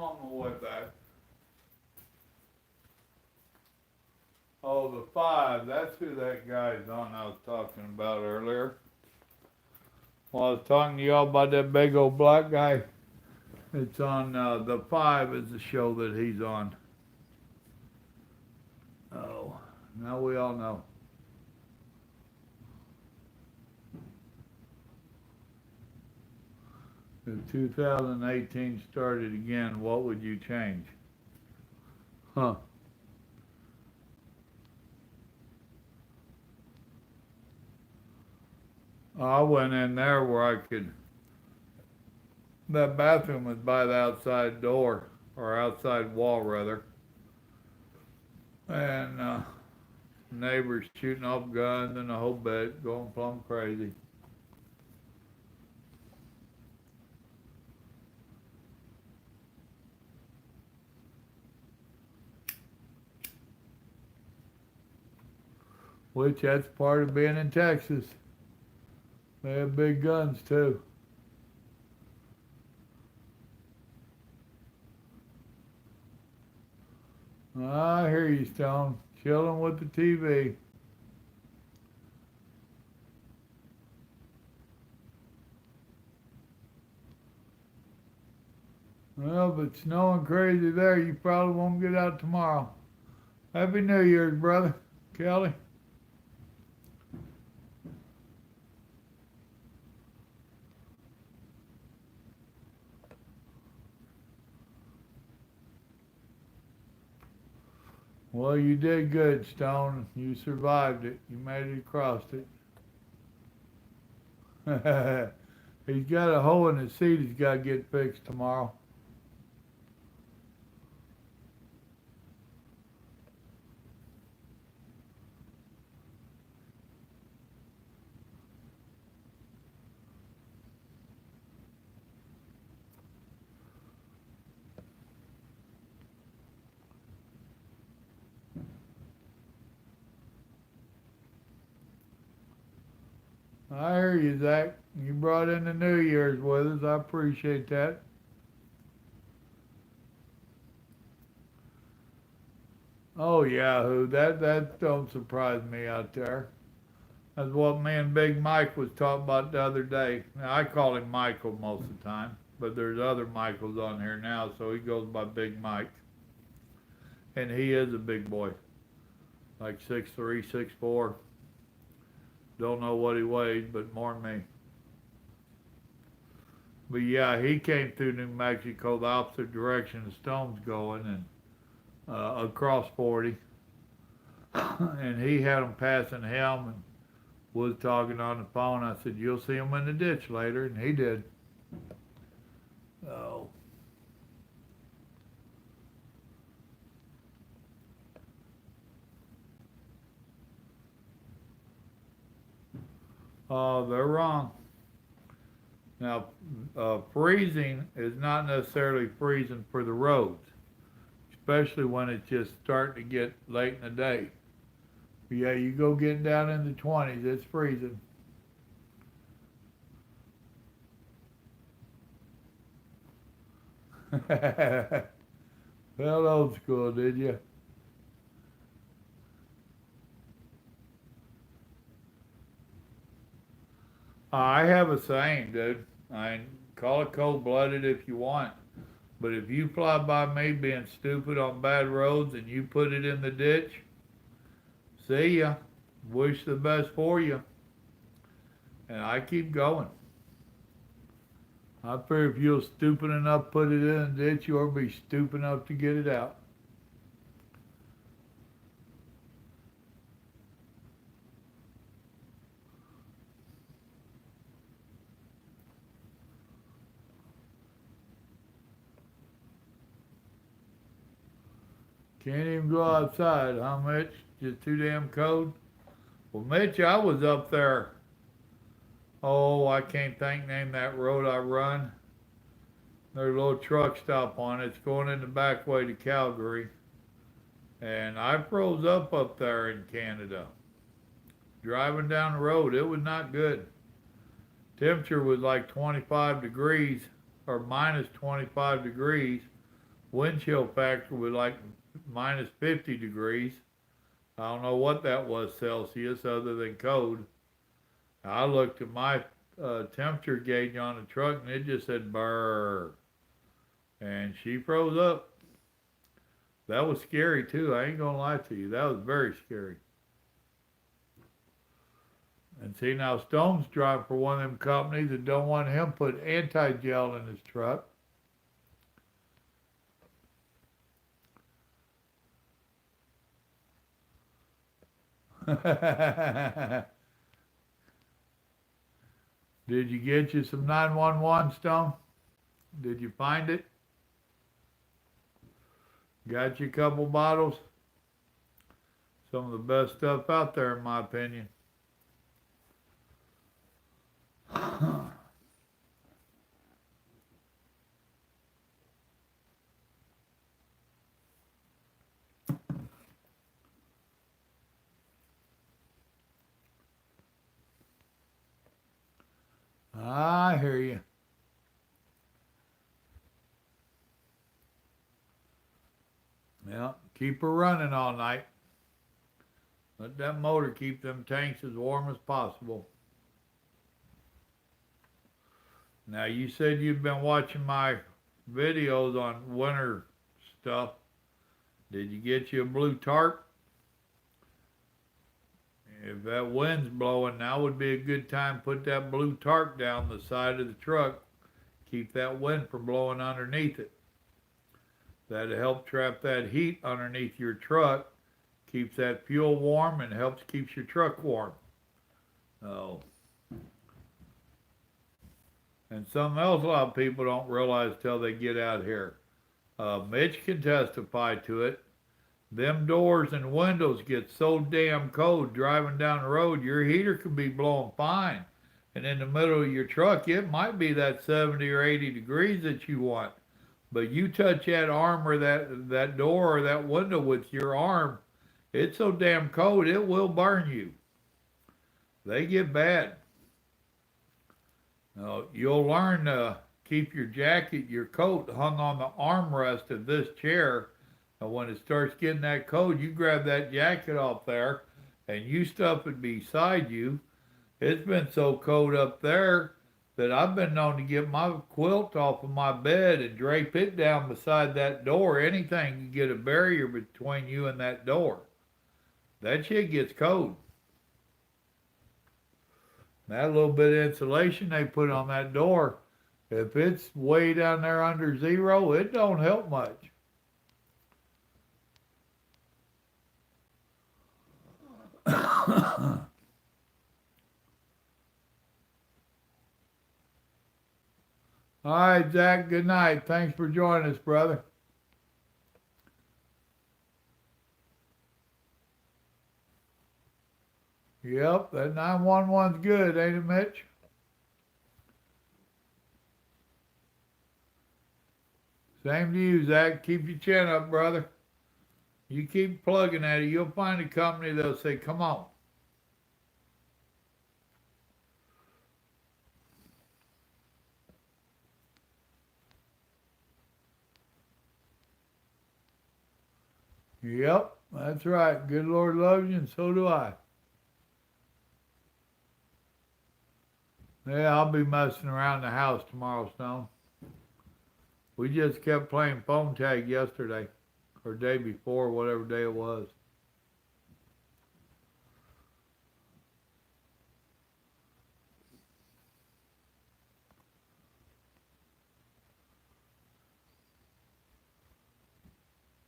on my way back. Oh, the 5, that's who that guy's on I was talking about earlier. Well, I was talking to y'all about that big old black guy. It's on, the 5 is the show that he's on. Oh, now we all know. If 2018 started again, what would you change? Huh. I went in there where I could, that bathroom was by the outside door, or outside wall rather. And neighbors shooting off guns and the whole bit, going plumb crazy. Which that's part of being in Texas. They have big guns too. I hear you, Stone. Chilling with the TV. Well, if it's snowing crazy there, you probably won't get out tomorrow. Happy New Year's, brother. Kelly. Well, you did good, Stone. You survived it. You made it across it. He's got a hole in his seat he's got to get fixed tomorrow. I hear you, Zach. You brought in the New Year's with us. I appreciate that. Oh, Yahoo! That don't surprise me out there. That's what me and Big Mike was talking about the other day. Now, I call him Michael most of the time, but there's other Michaels on here now, so he goes by Big Mike. And he is a big boy, like 6'3", 6'4". Don't know what he weighed, but more than me. But yeah, he came through New Mexico the opposite direction the Stone's going, and across 40. And he had them passing him and was talking on the phone. I said, you'll see him in the ditch later, and he did. Oh. They're wrong. Now, freezing is not necessarily freezing for the roads, especially when it's just starting to get late in the day. But yeah, you go getting down in the 20s, it's freezing. Well, old school, did you? I have a saying, dude. I call it cold-blooded if you want. But if you fly by me being stupid on bad roads and you put it in the ditch, see ya. Wish the best for you. And I keep going. I fear if you're stupid enough to put it in the ditch, you'll be stupid enough to get it out. Can't even go outside, huh, Mitch? Just too damn cold. Well, Mitch, I was up there. Oh, I can't name that road I run. There's a little truck stop on it. It's going in the back way to Calgary. And I froze up there in Canada. Driving down the road, it was not good. Temperature was like 25 degrees or minus 25 degrees wind chill factor was like minus 50 degrees. I don't know what that was Celsius other than code. I looked at my temperature gauge on the truck and it just said burr. And she froze up. That was scary too. I ain't gonna lie to you. That was very scary. And see now Stone's driving for one of them companies that don't want him put anti-gel in his truck. Did you get you some 911, Stone? Did you find it? Got you a couple bottles? Some of the best stuff out there, in my opinion. I hear you. Yeah, keep her running all night. Let that motor keep them tanks as warm as possible. Now, you said you've been watching my videos on winter stuff. Did you get you a blue tarp? If that wind's blowing, now would be a good time to put that blue tarp down the side of the truck. Keep that wind from blowing underneath it. That'll help trap that heat underneath your truck. Keeps that fuel warm and helps keeps your truck warm. Oh. And something else a lot of people don't realize till they get out here. Mitch can testify to it. Them doors and windows get so damn cold driving down the road, your heater can be blowing fine. And in the middle of your truck, it might be that 70 or 80 degrees that you want. But you touch that arm or that door or that window with your arm, it's so damn cold, it will burn you. They get bad. You'll learn to keep your jacket, your coat hung on the armrest of this chair. And when it starts getting that cold, you grab that jacket off there and you stuff it beside you. It's been so cold up there that I've been known to get my quilt off of my bed and drape it down beside that door. Anything to get a barrier between you and that door. That shit gets cold. That little bit of insulation they put on that door, if it's way down there under zero, it don't help much. All right, Zach, good night. Thanks for joining us, brother. Yep, that 911's good, ain't it, Mitch? Same to you, Zach. Keep your chin up, brother. You keep plugging at it, you'll find a company that'll say, come on. Yep, that's right. Good Lord loves you, and so do I. Yeah, I'll be messing around the house tomorrow, Stone. We just kept playing phone tag yesterday, or day before, whatever day it was.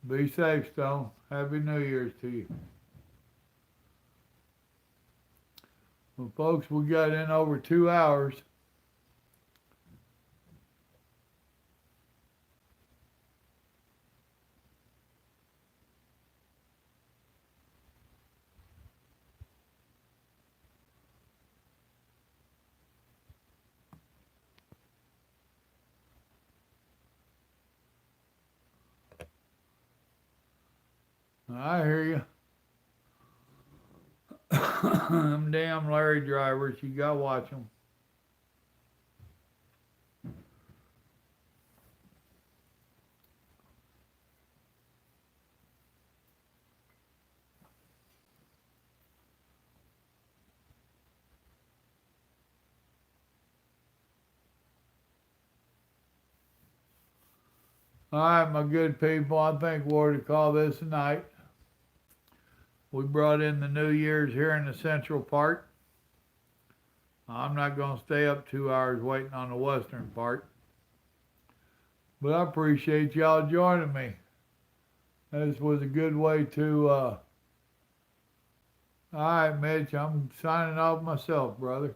Be safe, Stone. Happy New Year's to you. Well, folks, we got in over 2 hours. I hear you. Them damn Larry drivers, you gotta watch them. All right, my good people, I think we ought to call this a night. We brought in the New Year's here in the central part. I'm not going to stay up 2 hours waiting on the western part. But I appreciate y'all joining me. This was a good way to, all right, Mitch, I'm signing off myself, brother.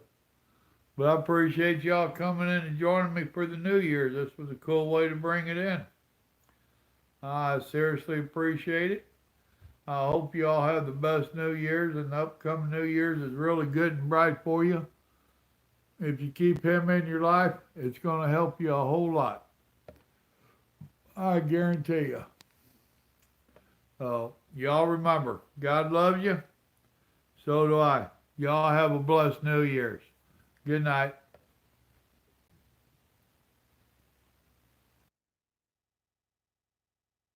But I appreciate y'all coming in and joining me for the New Year's. This was a cool way to bring it in. I seriously appreciate it. I hope you all have the best New Year's, and the upcoming New Year's is really good and bright for you. If you keep him in your life, it's going to help you a whole lot. I guarantee you. So, y'all remember, God loves you. So do I. Y'all have a blessed New Year's. Good night.